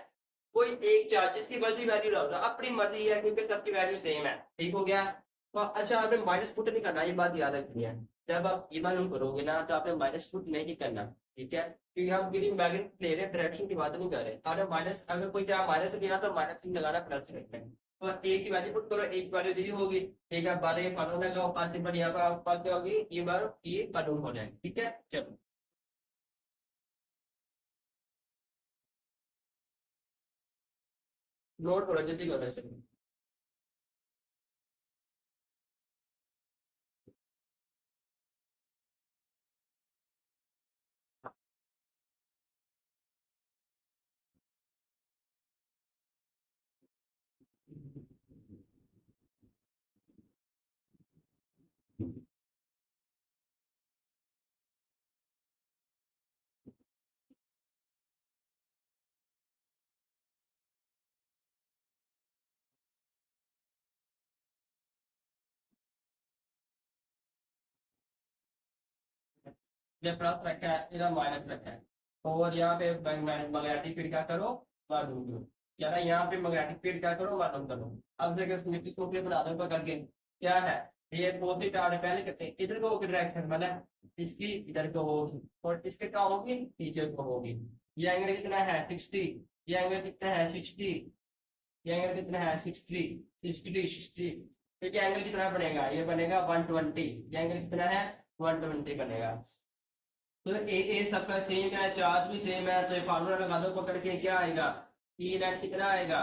कोई एक चार्जेस की मर्जी वैल्यू डाल दो, अपनी मर्जी है क्योंकि सबकी वैल्यू सेम है। ठीक हो गया, तो अच्छा आपने माइनस पुट नहीं करना, ये बात याद रखनी है, जब आप ये मालूम करोगे ना तो आपने माइनस पुट नहीं करना। ठीक है, क्योंकि हम किसी मैग्नेट ले रहे हैं, डायरेक्शन की बात नहीं कर रहे, आपने माइनस अगर कोई क्या माइनस दिया तो माइनस नहीं लगाना, प्लस रखना है। तो बस ए की वैल्यू पुट करो, एक वैल्यू दी होगी, ठीक है, बारह ये मालूम लगाओ, पास पर यहाँ पर पास क्या होगी, ये बार ये मालूम हो जाएगी। ठीक है, चलो नोट करो जल्दी करो ऐसे। ये प्लस रखा है, इधर माइनस रखा है, और यहाँ पे मैग्नेटिक फील्ड क्या करो, मालूम करो, क्या ना यहाँ पे मैग्नेटिक फील्ड क्या करो, मालूम करो। अब देखो स्मिथ इसको बना दो करके, क्या है, ये पॉजिटिव चार्ज पहले करते हैं, इधर को होगी डायरेक्शन मतलब इसकी इधर को होगी, और इसके क्या होगी, नीचे को होगी। ये एंगल कितना है 60, ये एंगल कितना है 60, ये एंगल कितना है 60 60 60, तो ये एंगल कितना बनेगा, ये बनेगा 120, ये एंगल कितना है 120 बनेगा। तो ए सबका सेम है, चार्ज भी सेम है, तो फार्मूला लगा दो पकड़ के, क्या आएगा, ई नेट कितना आएगा,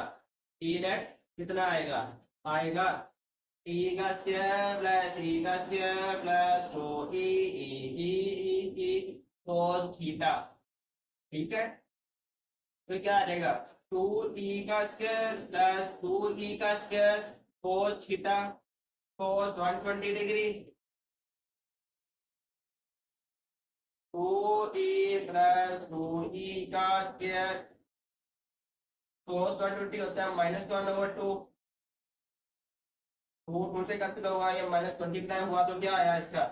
ई नेट कितना आएगा, आएगा ई का स्क्वायर प्लस ई का स्क्वायर प्लस टू ई ई ई कोस थीटा। ठीक है, तो क्या आ जाएगा, टू ई का स्क्वायर प्लस टू ई का स्क्वायर कोस थीटा कोस 120 डिग्री, two E plus two E का स्क्वायर कोस 120 होता है -1/2, टू टू से कैंसिल होगा, ये -20 हुआ, तो क्या आया इसका,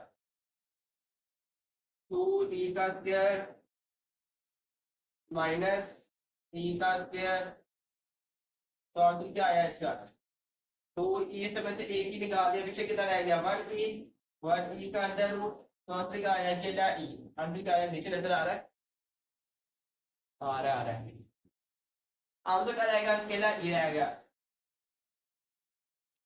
टू ई का स्क्वायर माइनस ई का स्क्वायर, तो आंसर क्या आया इसका, टू ई से में से एक ही निकाल दिया, पीछे कितना रह गया 1 ई का अंडर रूट, तो आंसर क्या आया, अकेला ई, आंसर क्या आया, नीचे नजर आ रहा है, आ रहा है, आंसर क्या रहेगा, अकेला ई रहेगा,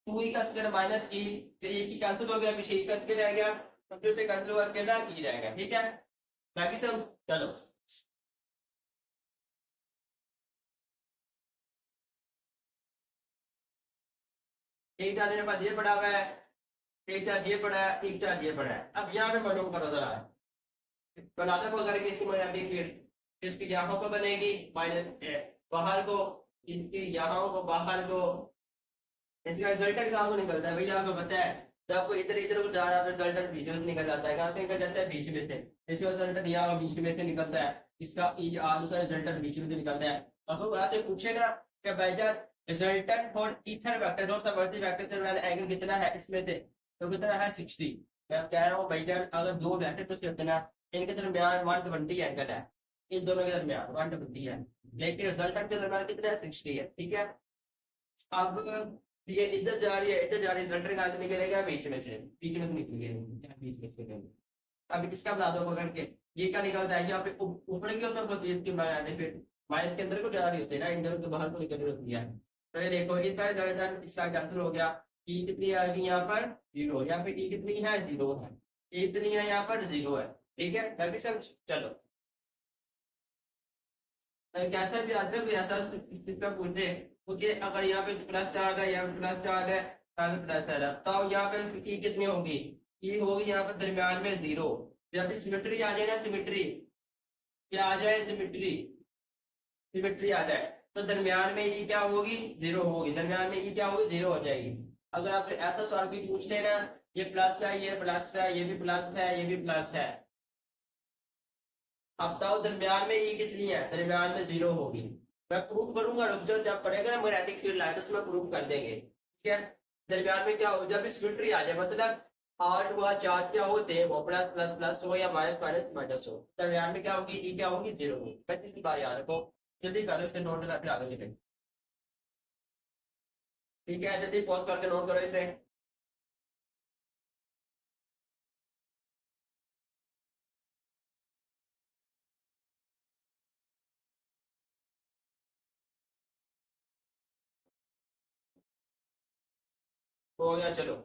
टू ई का स्क्वायर माइनस ई, तो एक ही कैंसिल हो गया, पीछे ई का स्क्वायर रह गया, तो फिर से कैंसिल हुआ, अकेला ई जाएगा। ठीक है, बाकी सब चलो एक चार्ज मेरे पास ये पड़ा हुआ है, एक चार्ज ये पड़ा है, एक चार्ज ये पड़ा है। अब यहाँ पे मालूम करो जरा, बनाना को करेंगे इसकी मैग्नेटिक फील्ड, इसकी यहाँ को बनेगी माइनस बाहर को, इसकी यहाँ को बाहर को, इसका रिजल्टेंट कहाँ को निकलता है भैया, आपको पता है, जब आपको इधर इधर को जा रहा है तो रिजल्टेंट बीच में से निकल जाता है, कहाँ से निकल जाता है, बीच में से, इसका रिजल्टेंट यहाँ बीच में से निकलता है, इसका दूसरा रिजल्टेंट बीच में से निकलता है। अब आपसे पूछेगा कि भैया रिजल्टेंट फॉर ईथर वेक्टर और सबवर्सिव वेक्टर चल रहा है, एंगल कितना है इसमें से, तो कितना है 60। मैं कह रहा हूँ भैया अगर दो वेक्टर तो कितना, इनके दरमियान 120 एंगल है, इन दोनों के दरमियान 120 है, लेकिन रिजल्टेंट के दरमियान कितना है 60 है। ठीक है, अब ये इधर जा रही है, इधर जा रही है, रिजल्टेंट कहाँ से निकलेगा, बीच में से, बीच में से निकलेगा, बीच में से। अब इसका बना दो पकड़ के, ये क्या निकलता है यहाँ पे ऊपर की होता है इसके बेनिफिट, माइनस के अंदर को जा रही होती है ना, इंदर के बाहर को निकल रही होती है। तो ये देखो इसका इसका कैंसिल हो गया। ई कितनी आ गई यहाँ पर 0, यहाँ पे ई कितनी है 0 है, ई कितनी है यहाँ पर 0 है। ठीक है बाकी सब चलो। कैसा भी आता है कोई ऐसा स्थिति पे पूछे क्योंकि अगर यहाँ पे प्लस चार्ज है, यहाँ पे प्लस चार्ज है, यहाँ पे प्लस चार्ज है, तो यहाँ पे ई कितनी होगी, ई होगी यहाँ पे दरम्यान में 0। जब भी सिमेट्री आ जाए ना, सिमेट्री क्या आ जाए, सिमेट्री सिमेट्री आ जाए, तो दरम्यान में ये क्या होगी 0 होगी, दरम्यान में ये क्या होगी 0 हो जाएगी। अगर आप ऐसा सवाल भी पूछ लेना, ये प्लस है, ये प्लस है, ये भी प्लस है, ये भी प्लस है, अब बताओ दरम्यान में ये कितनी है, दरम्यान में 0 होगी। मैं प्रूफ करूंगा, रुक जाओ, जब पढ़ेगा ना मैग्नेटिक फील्ड लाइन्स में प्रूफ कर देंगे। ठीक है दरम्यान में क्या हो, जब सिमेट्री आ जाए, मतलब आठ हुआ चार्ज क्या हो सेम हो, प्लस प्लस प्लस हो या माइनस माइनस माइनस हो, दरम्यान में क्या होगी, ई क्या होगी 0 होगी। बस इसकी बात याद रखो, जल्दी करो इसके नोट फिर आगे चलेंगे। ठीक है जल्दी पॉज करके नोट करो इसे। हो गया चलो।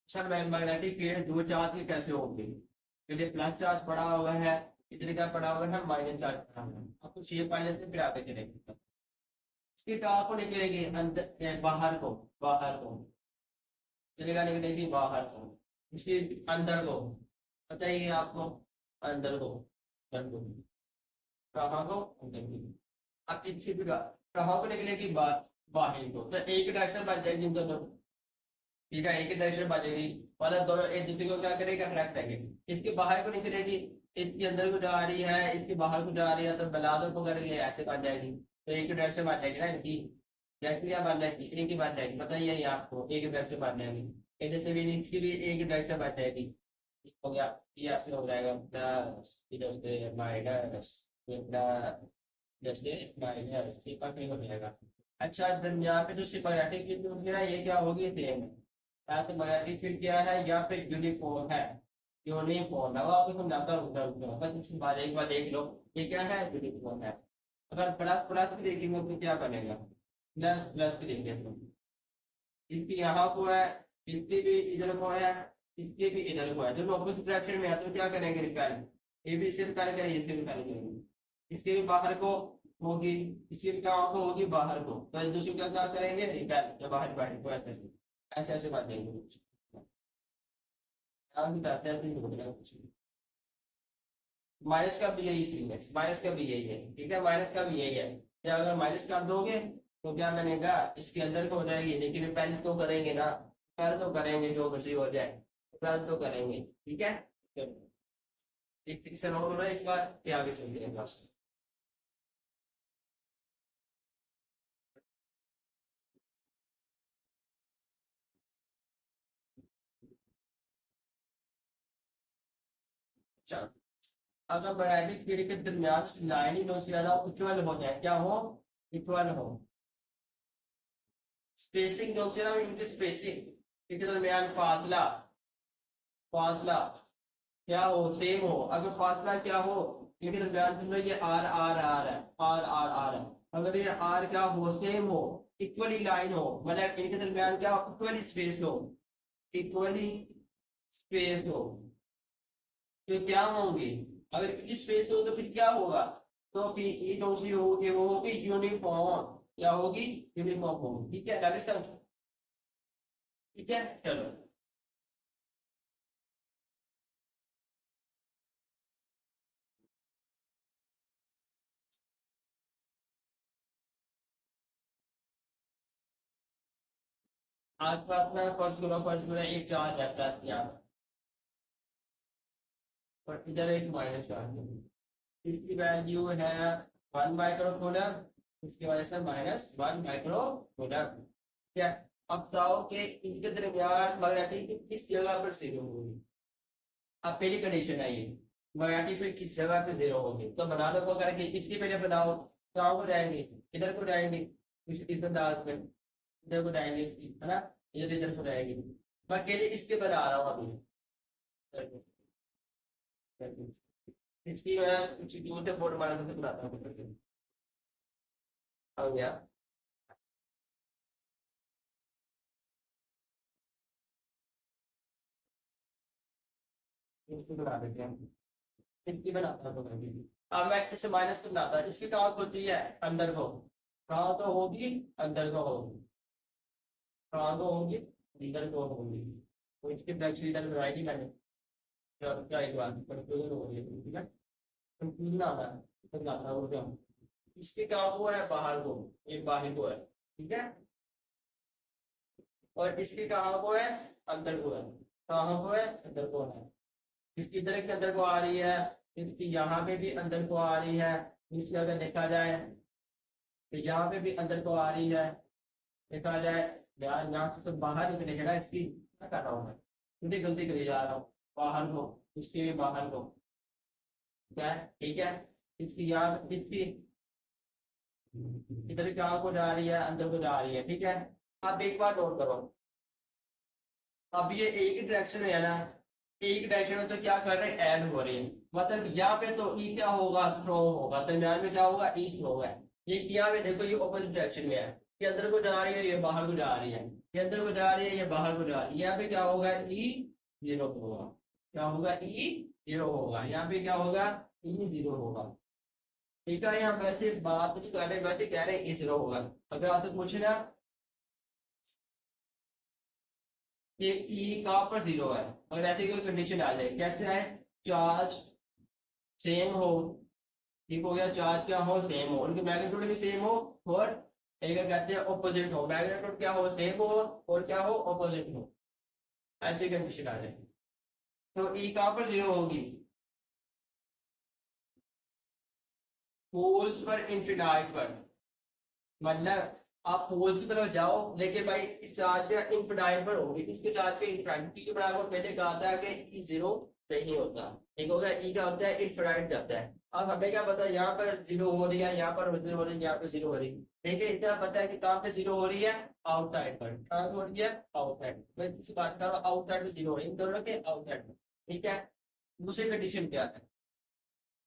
सर मैग्नेटिक फील्ड दो चार्ज की कैसे होगी, क्योंकि प्लस चार्ज पड़ा हुआ है, इतने का पड़ा हुआ है, माइनस चार्ज पड़ा हुआ है, आपको शेप पा लेते फिर आगे चलेंगे। इसके कहा को निकलेगी अंदर बाहर को, बाहर को चलेगा, निकलेगी बाहर को, इसके अंदर को बताइए आपको, अंदर को, अंदर को कहाँ को, अंदर को। अब इसकी भी कहाँ को निकलेगी बाहर को, तो एक डायरेक्शन बन जाएगी इन दोनों। ठीक है एक ही डायरेक्शन बचेगी, मतलब दोनों एक दूसरे को क्या करेगा अट्रैक्ट करेंगे। इसके बाहर को निकलेगी, इसके अंदर को जा रही है, इसके बाहर को जा रही है, तो मिला दो पकड़ के ऐसे बन जाएगी, तो एक ही डायरेक्शन बन जाएगी ना इनकी। डायरेक्शन क्या बन जाएगी, एक ही बन जाएगी, बताइए ये आपको एक ही डायरेक्शन बन जाएगी। इधर से भी इसकी भी एक ही डायरेक्शन बन जाएगी। हो गया, ये ऐसे हो जाएगा प्लस इधर से माइनस, जैसे माइनस सिपा के हो जाएगा। अच्छा यहाँ पे जो सिपैरेटिक फील्ड होगी ना, ये क्या होगी सेम, यहाँ से मैग्नेटिक फील्ड क्या है, या फिर यूनिफॉर्म है, यूनिफॉर्म है, वो आपको समझाता हूँ बस इसके बाद एक बार देख लो, ये क्या है यूनिफॉर्म है। अगर प्लस प्लस भी देखेंगे तो क्या बनेगा, प्लस प्लस भी देखेंगे तो इसकी यहाँ को है, इसकी भी इधर को है, इसके भी इधर को है, जब ऑपोजिट डायरेक्शन में है तो क्या करेंगे रिपेल, ये भी इससे रिपेल करेंगे, इससे रिपेल करेंगे, इसके भी बाहर को होगी, इसकी भी कहाँ को होगी बाहर को, तो एक दूसरे का क्या करेंगे रिपेल, या बाहर बाहर को ऐसे ऐसे ऐसे बात देंगे कुछ। माइनस का भी यही सीन है, माइनस का भी यही है, ठीक है माइनस का भी यही है। क्या अगर माइनस कर दोगे तो क्या बनेगा, इसके अंदर को हो जाएगी, लेकिन पहले तो करेंगे ना, पहले तो करेंगे जो मर्जी हो जाए, पहले तो करेंगे। ठीक है ठीक ठीक से नोट हो रहा है, इस बार फिर आगे चलते हैं क्लास। अच्छा अगर मैग्नेटिक फील्ड के दरमियान से लाइन नो से ज्यादा इक्वल हो जाए, क्या हो इक्वल हो, स्पेसिंग नो से ज्यादा इनकी स्पेसिंग इनके दरमियान फासला, फासला क्या हो सेम हो, अगर फासला क्या हो इनके दरमियान समझो ये आर आर आर है, आर आर आर है, अगर ये आर क्या हो सेम हो, इक्वली लाइन हो, मतलब इनके दरमियान क्या इक्वली स्पेस हो, इक्वली स्पेस हो, तो क्या होंगे, अगर इक्वली स्पेस हो तो फिर क्या होगा, तो फिर ये कौन सी होगी, वो होगी यूनिफॉर्म, क्या होगी यूनिफॉर्म होगी। ठीक है डाले सर, ठीक है चलो। आज का अपना फर्स्ट करो एक चार्ज है प्लस यहाँ, और इधर एक माइनस चार्ज है, इसकी वैल्यू है 1 माइक्रो कूलम, इसकी वजह से -1 माइक्रो कूलम। क्या अब बताओ कि इनके दरमियान मैग्नेटिक किस जगह पर जीरो होगी। अब पहली कंडीशन है ये, मैग्नेटिक फील्ड किस जगह पे जीरो होगी, तो बना दो करके इसकी पहले बनाओ। कहाँ को जाएंगे, इधर को जाएंगे, इस अंदाज में इधर को जाएंगे इसकी, है ना, इधर इधर को जाएंगे। मैं अकेले इसके बना रहा हूँ अभी, इसकी मैं कुछ दूर से बोर्ड मारा से बनाता हूँ। हो गया, इसकी बना देते हैं, इसकी बनाता हूँ मैं भी। अब मैं इससे माइनस को बनाता हूँ, इसकी कहाँ होती है, अंदर को, कहाँ तो होगी, अंदर को होगी, कहाँ को होगी, अंदर को होगी। तो इसकी डायरेक्शन इधर बनाई थी मैंने, क्या एक बात कंफ्यूजन हो रही है, ठीक है, कंफ्यूजन आ रहा है तो बनाता हूँ क्या। इसके कहाँ को है, बाहर को, ये बाहर को है, ठीक है, और इसके कहाँ को है, अंदर को है, कहाँ को है, अंदर को है। इसकी इधर के अंदर को आ रही है, इसकी यहाँ पे भी अंदर को आ रही है। इससे अगर देखा जाए तो यहाँ पे भी अंदर को आ रही है, देखा जाए यार यहाँ से तो बाहर निकलेगा ना, इसकी क्या कर रहा हूँ मैं, मुझे गलती करी जा रहा हूँ, बाहर को, इससे भी बाहर को, क्या है, ठीक है, इसकी यहाँ इसकी इधर कहाँ को जा रही है, अंदर को जा रही है, ठीक है। अब एक बार नोट करो, अब ये एक ही डायरेक्शन में है ना, एक डायरेक्शन में तो क्या कर रहे हैं, ऐड हो रही है, मतलब यहाँ पे तो ई क्या होगा, स्ट्रॉन्ग होगा, दरम्यान में क्या होगा, ई स्ट्रॉन्ग है। ये यहाँ पे देखो, ये ऑपोजिट डायरेक्शन में है, ये अंदर को जा रही है, ये बाहर को जा रही है, ये अंदर को जा रही है, ये बाहर को जा रही है। यहाँ पे क्या होगा, ई जीरो होगा, क्या होगा, ई जीरो होगा, यहाँ पे क्या होगा, ई जीरो होगा, ठीक है। यहाँ वैसे बात नहीं कर रहे, वैसे कह रहे हैं ई जीरो होगा। अगर आपसे पूछे ना कि ई कहाँ पर जीरो है, अगर ऐसे कोई कंडीशन आ जाए, कैसे है, चार्ज सेम हो, ठीक हो गया, चार्ज क्या हो, सेम हो, उनकी मैग्नीट्यूड भी सेम हो, और एक क्या कहते हैं, ऑपोजिट हो, मैग्नीट्यूड क्या हो, सेम हो, और क्या हो, ऑपोजिट हो, ऐसी कंडीशन आ जाए तो ई कहाँ पर जीरो होगी, पोल्स पर, इंफिनाइट पर, मतलब आप पोल्स की तरफ जाओ, लेकिन भाई इस चार्ज का इंफिनाइट पर होगी, इसके चार्ज पे इंफिनाइट, क्योंकि बड़ा आपको पहले कहा था कि ई जीरो नहीं होता, एक होगा ई का होता है, इंफिनाइट जाता है। अब हमें क्या पता है, यहाँ पर जीरो हो रही है, यहाँ पर जीरो हो रही है, यहाँ पे जीरो हो रही है, लेकिन इतना पता है कि कहाँ पे जीरो हो रही है, आउटसाइड पर, कहाँ हो रही है, आउटसाइड। मैं किसी बात कर रहा हूँ, आउटसाइड में जीरो हो रही है, इन दोनों के आउटसाइड में, ठीक है। दूसरी कंडीशन क्या है,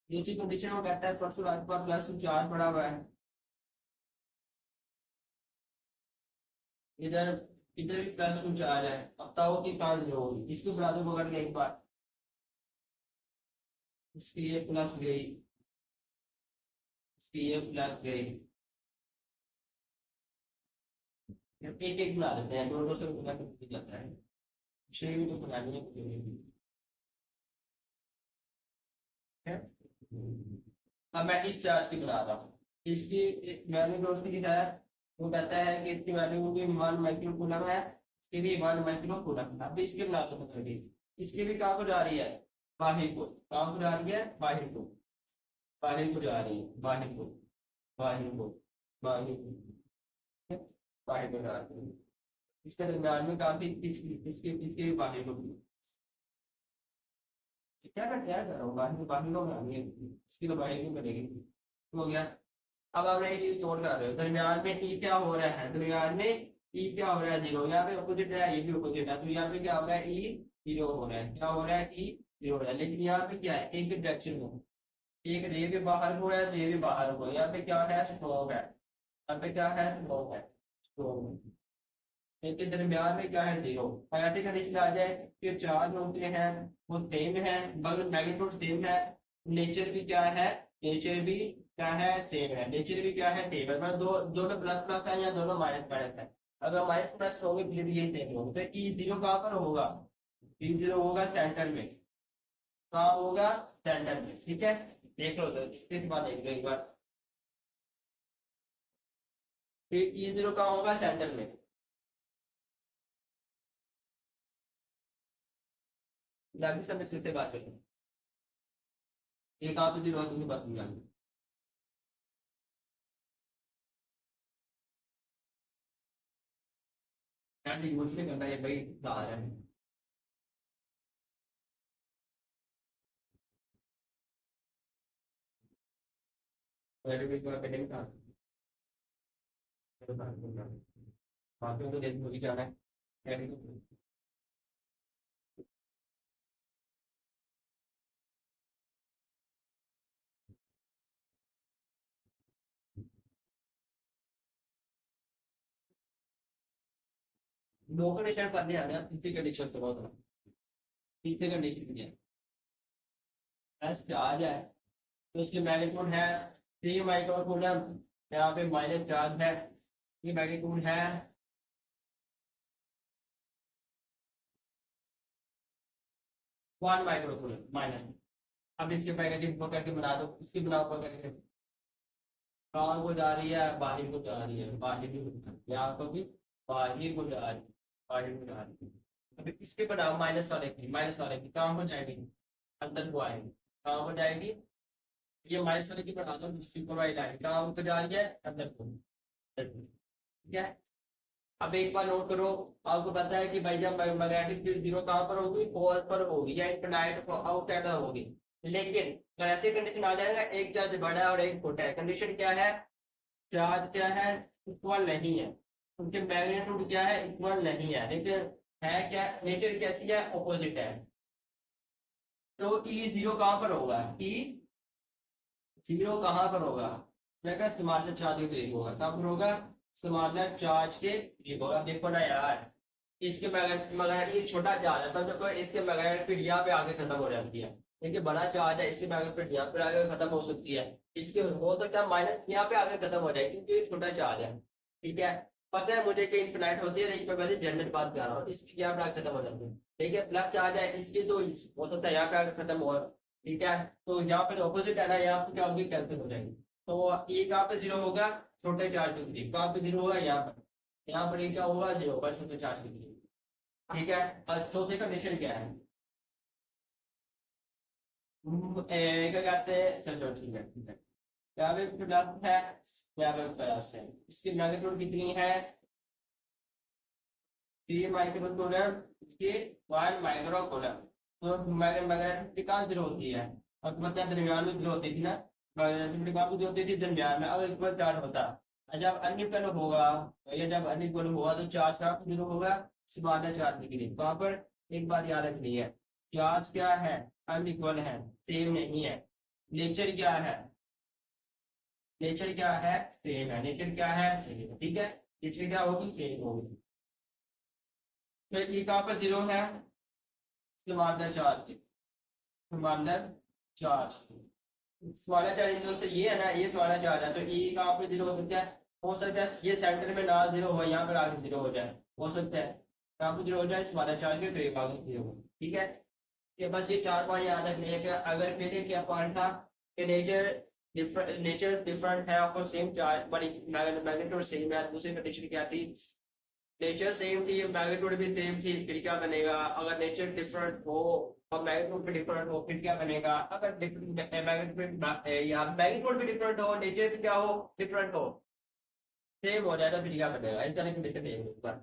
दूसरी कंडीशन वो कहता है फर्स्ट पर प्लस चार्ज पड़ा हुआ है, इधर इधर भी प्लस टू चार्ज है, अब बताओ कि कहाँ जीरो होगी, इसको बना दो पकड़ के एक बार, इसकी ये प्लस गई, इसकी ये प्लस गई, एक एक बना देते हैं, दो दो से गुना करके जाता है, छह भी तो बनानी है, ठीक है। अब मैं इस चार्ज की बना रहा हूँ, इसकी वैल्यू रोशनी की तरह, वो कहता है कि इसकी वैल्यू भी 1 माइक्रो कूलम है, इसकी भी 1 माइक्रो कूलम है। अभी इसके बना दो करके, इसकी भी कहाँ को जा रही है, बाहर को, कहाँ को जा रही है, बाहर को, बाहर को जा रही है, बाहर को, बाहर को, बाहर को, बाहर को जा रही है, इसके दरम्यान में काफी इसके इसके भी बाहर को, क्या कर रहा हूँ, बाहर को, बाहर को बनानी है, इसकी तो बाहर को बनेगी, हो गया। अब आप ये चीज नोट कर रहे हो, दरमियान में ई क्या हो रहा है, दरमियान में ई क्या हो रहा है, जीरो, यहाँ पे अपोजिट है, ये भी अपोजिट है, तो यहाँ पे क्या हो रहा है, ई जीरो हो रहा है, क्या हो रहा है, ई जीरो हो रहा है, लेकिन यहाँ पे क्या है, एक डायरेक्शन में, एक ये भी बाहर को है, तो ये भी बाहर को, यहाँ पे क्या है, स्ट्रोक है, यहाँ पे क्या है, स्ट्रोक है, स्ट्रोक, इनके दरमियान में क्या है, जीरो। ऐसे कंडीशन आ जाए कि चार्ज होते हैं वो सेम है, बल्कि मैग्नीट्यूड सेम है, नेचर भी क्या है, नेचर भी क्या है, सेम है, नेचर भी क्या है, सेम है, मतलब दोनों प्लस प्लस है या दोनों माइनस माइनस है। अगर माइनस प्लस होंगे फिर भी यही सेम होगा, तो ई जीरो कहाँ पर होगा, ई जीरो होगा सेंटर में, कहाँ होगा, सेंटर में, ठीक है। देख लो तो इस बार देख लो एक बार, फिर ई जीरो कहाँ होगा, सेंटर में, लाभी समय से बात करें, एक आप तो जीरो की बात नहीं। यूज नहीं करना, ये भाई ला रहा है। पहले भी थोड़ा पहले भी था, बाकी तो देख मूवी जाना है। 2 कंडीशन पढ़ने आने हैं, तीसरी कंडीशन तो बहुत, तीसरी कंडीशन क्या है? एस चार्ज है तो उसकी मैग्नीट्यूड है 3 माइक्रोकूलम, यहाँ पे माइनस चार्ज है, ये मैग्नीट्यूड है 1 माइक्रोकूलम माइनस। अब इसके मैग्नीट्यूड को करके बना दो, इसकी बनाओ को करके कहाँ को जा रही है, बाहर को जा रही है, बाहर भी यहाँ पर भी बाहर को जा रही है, बाहर को जा रही है। अभी इसके बनाओ माइनस वाले की कहाँ को जाएगी, अंदर को आएगी, कहाँ को जाएगी, ये माइनस वाले की बना दो, दूसरी को राइट आएगी, कहाँ को जा रही है, अंदर को, ठीक है। अब एक बार नोट करो, आपको पता है कि भाई जब मैग्नेटिक फील्ड जीरो कहाँ पर होगी, पोल पर होगी या इनफिनाइट आउटसाइडर होगी। लेकिन अगर ऐसी कंडीशन आ जाएगा, एक चार्ज बड़ा है और एक छोटा है, कंडीशन क्या है, चार्ज क्या है, इक्वल नहीं है, उनके मैग्नीट्यूड क्या है, इक्वल नहीं है, लेकिन है क्या, नेचर कैसी है, ऑपोजिट है। तो ई जीरो कहाँ पर होगा, ई जीरो कहाँ पर होगा, क्या क्या समानांतर चार्ज के करीब होगा, कहाँ पर होगा, समानांतर चार्ज के करीब होगा। देखो ना यार, इसके मैग्नेट ये छोटा चार्ज है, समझो कोई इसके मैग्नेट फील्ड यहाँ पे आगे खत्म हो जाती है, देखिए बड़ा चार्ज है, इसके मैग्नेट फील्ड यहाँ पे आगे खत्म हो सकती है, इसके हो सकता है माइनस यहाँ पे आगे खत्म हो जाए क्योंकि ये छोटा चार्ज है, ठीक है। पता है मुझे कि इनफिनाइट होती है, लेकिन मैं वैसे जनरल बात कर रहा हूँ, इसकी यहाँ पे आगे खत्म हो जाती है, ठीक है। प्लस चार्ज है इसकी, तो हो सकता है यहाँ पे आगे खत्म हो, ठीक है। तो यहाँ पे ऑपोजिट है ना, यहाँ पे क्या होगी, कैंसिल हो जाएगी। तो ये कहाँ पे जीरो होगा, छोटे चार्ज के लिए, कहाँ पे जीरो होगा, यहाँ पर ये क्या होगा, जीरो होगा छोटे चार्ज के लिए, ठीक है। और चौथे कंडीशन क्या है, क्या कहते हैं, चलो ठीक है ठीक है, यहाँ पे प्लस है, यहाँ पे प्लस है, इसकी मैग्नीट्यूड कितनी है, 3 माइक्रोकूलम, इसकी 1 माइक्रोकूलम। तो मैग्नेटिक कहाँ जीरो होती है, और मतलब दरमियान में जीरो होती थी ना, मैग्नेटिक कहाँ पे जीरो होती थी, दरमियान में, अगर इक्वल चार्ज होता, जब अनइक्वल होगा, या जब अनइक्वल होगा तो चार्ज कहाँ पे जीरो होगा, समानांतर चार्ज के लिए। वहां पर एक बात याद रखनी है, चार्ज क्या है, अनइक्वल है, सेम नहीं है। नेचर क्या है, नेचर क्या है, सेम है, नेचर क्या है, सेम, ठीक है। नेचर क्या होगी, सेम होगी। तो ये कहाँ पर जीरो है, समानांतर चार्ज के, समानांतर चार्ज, समानांतर चार्ज तो ये है ना, ये समानांतर चार्ज है, तो ये कहाँ पर जीरो हो सकता है, हो सकता है ये सेंटर में ना जीरो हो, यहाँ पर आगे जीरो हो जाए, हो सकता है कहाँ पर जीरो हो जाए, समानांतर चार्ज के करीब आगे जीरो हो, ठीक है। कि बस ये 4 पॉइंट याद रखने हैं कि अगर पहले क्या पॉइंट था कि नेचर डिफरेंट है, आपको सेम चार्ज बड़ी मैग्नीट्यूड सेम है, दूसरी कंडीशन क्या थी, नेचर सेम थी, मैग्नीट्यूड भी सेम थी, फिर क्या बनेगा, अगर नेचर डिफरेंट हो और मैग्नीट्यूड भी डिफरेंट हो फिर क्या बनेगा, अगर मैग्नीट्यूड भी डिफरेंट हो, नेचर भी क्या हो, डिफरेंट हो, सेम हो जाए तो फिर क्या बनेगा, इस तरह की कंडीशन,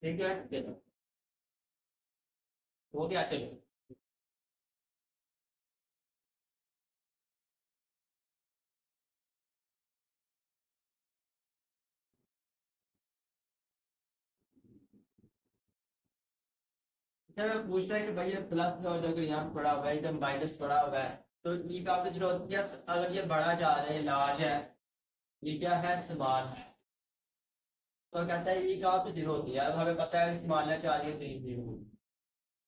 ठीक है। हो गया, चलो। चलो पूछता है कि भाई ये प्लस का हो जाएगा, यहाँ पड़ा हुआ है, इधर माइनस पड़ा हुआ है, तो ये काफी जरूरत है, अगर ये बड़ा जा रहा है, लार्ज है, ये क्या है, समान है, तो कहता है ये काफी जीरो होती है, अब हमें पता है समान है, चार ये करीब जीरो,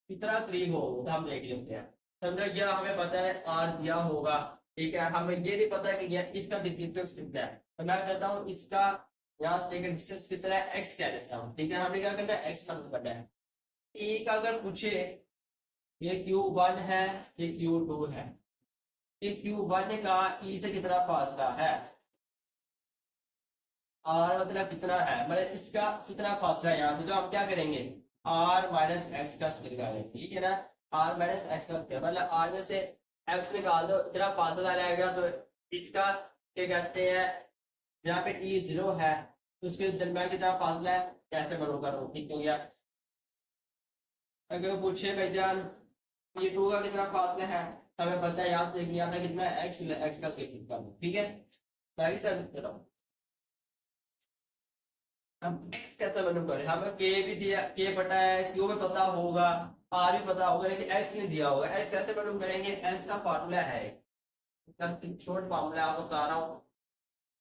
कितना करीब हो तो हम देख लेते हैं। समझो यह हमें पता है आर दिया होगा, ठीक है, हमें ये नहीं पता कि यह इसका डिस्टेंस कितना है, तो मैं कहता हूँ इसका यहाँ से डिस्टेंस कितना है, एक्स कह देता हूँ, ठीक है। हमें क्या करना है, एक्स कम करना है। एक अगर पूछे ये Q1 है, ये Q2 है, ये Q1 का ई से कितना फासला है, R मतलब कितना है, मतलब इसका कितना फासला है यहाँ से, तो हम क्या करेंगे, R माइनस एक्स का स्क्वायर निकालेंगे, ठीक है ना, R माइनस एक्स का स्क्वायर, मतलब R में से x निकाल दो, इतना फासला रहेगा, तो इसका क्या कहते हैं, यहाँ पे ई जीरो है तो उसके दरम्यान कितना फासला है, ऐसे बनू करो, ठीक हो गया। अगर पूछे भाईजान ये टू का कितना फासला है, हमें पता है यहाँ से देखने आता है कितना एक्स, एक्स का स्केप निकालो, ठीक है। बाकी सर चलो हम एक्स कैसे बनू करें, हमें के भी दिया, के पता है, क्यू में पता होगा, आर भी पता होगा, लेकिन एक्स नहीं दिया होगा। एक्स कैसे बनू करेंगे, एक्स का फार्मूला है, शॉर्ट फार्मूला आपको बता रहा हूँ,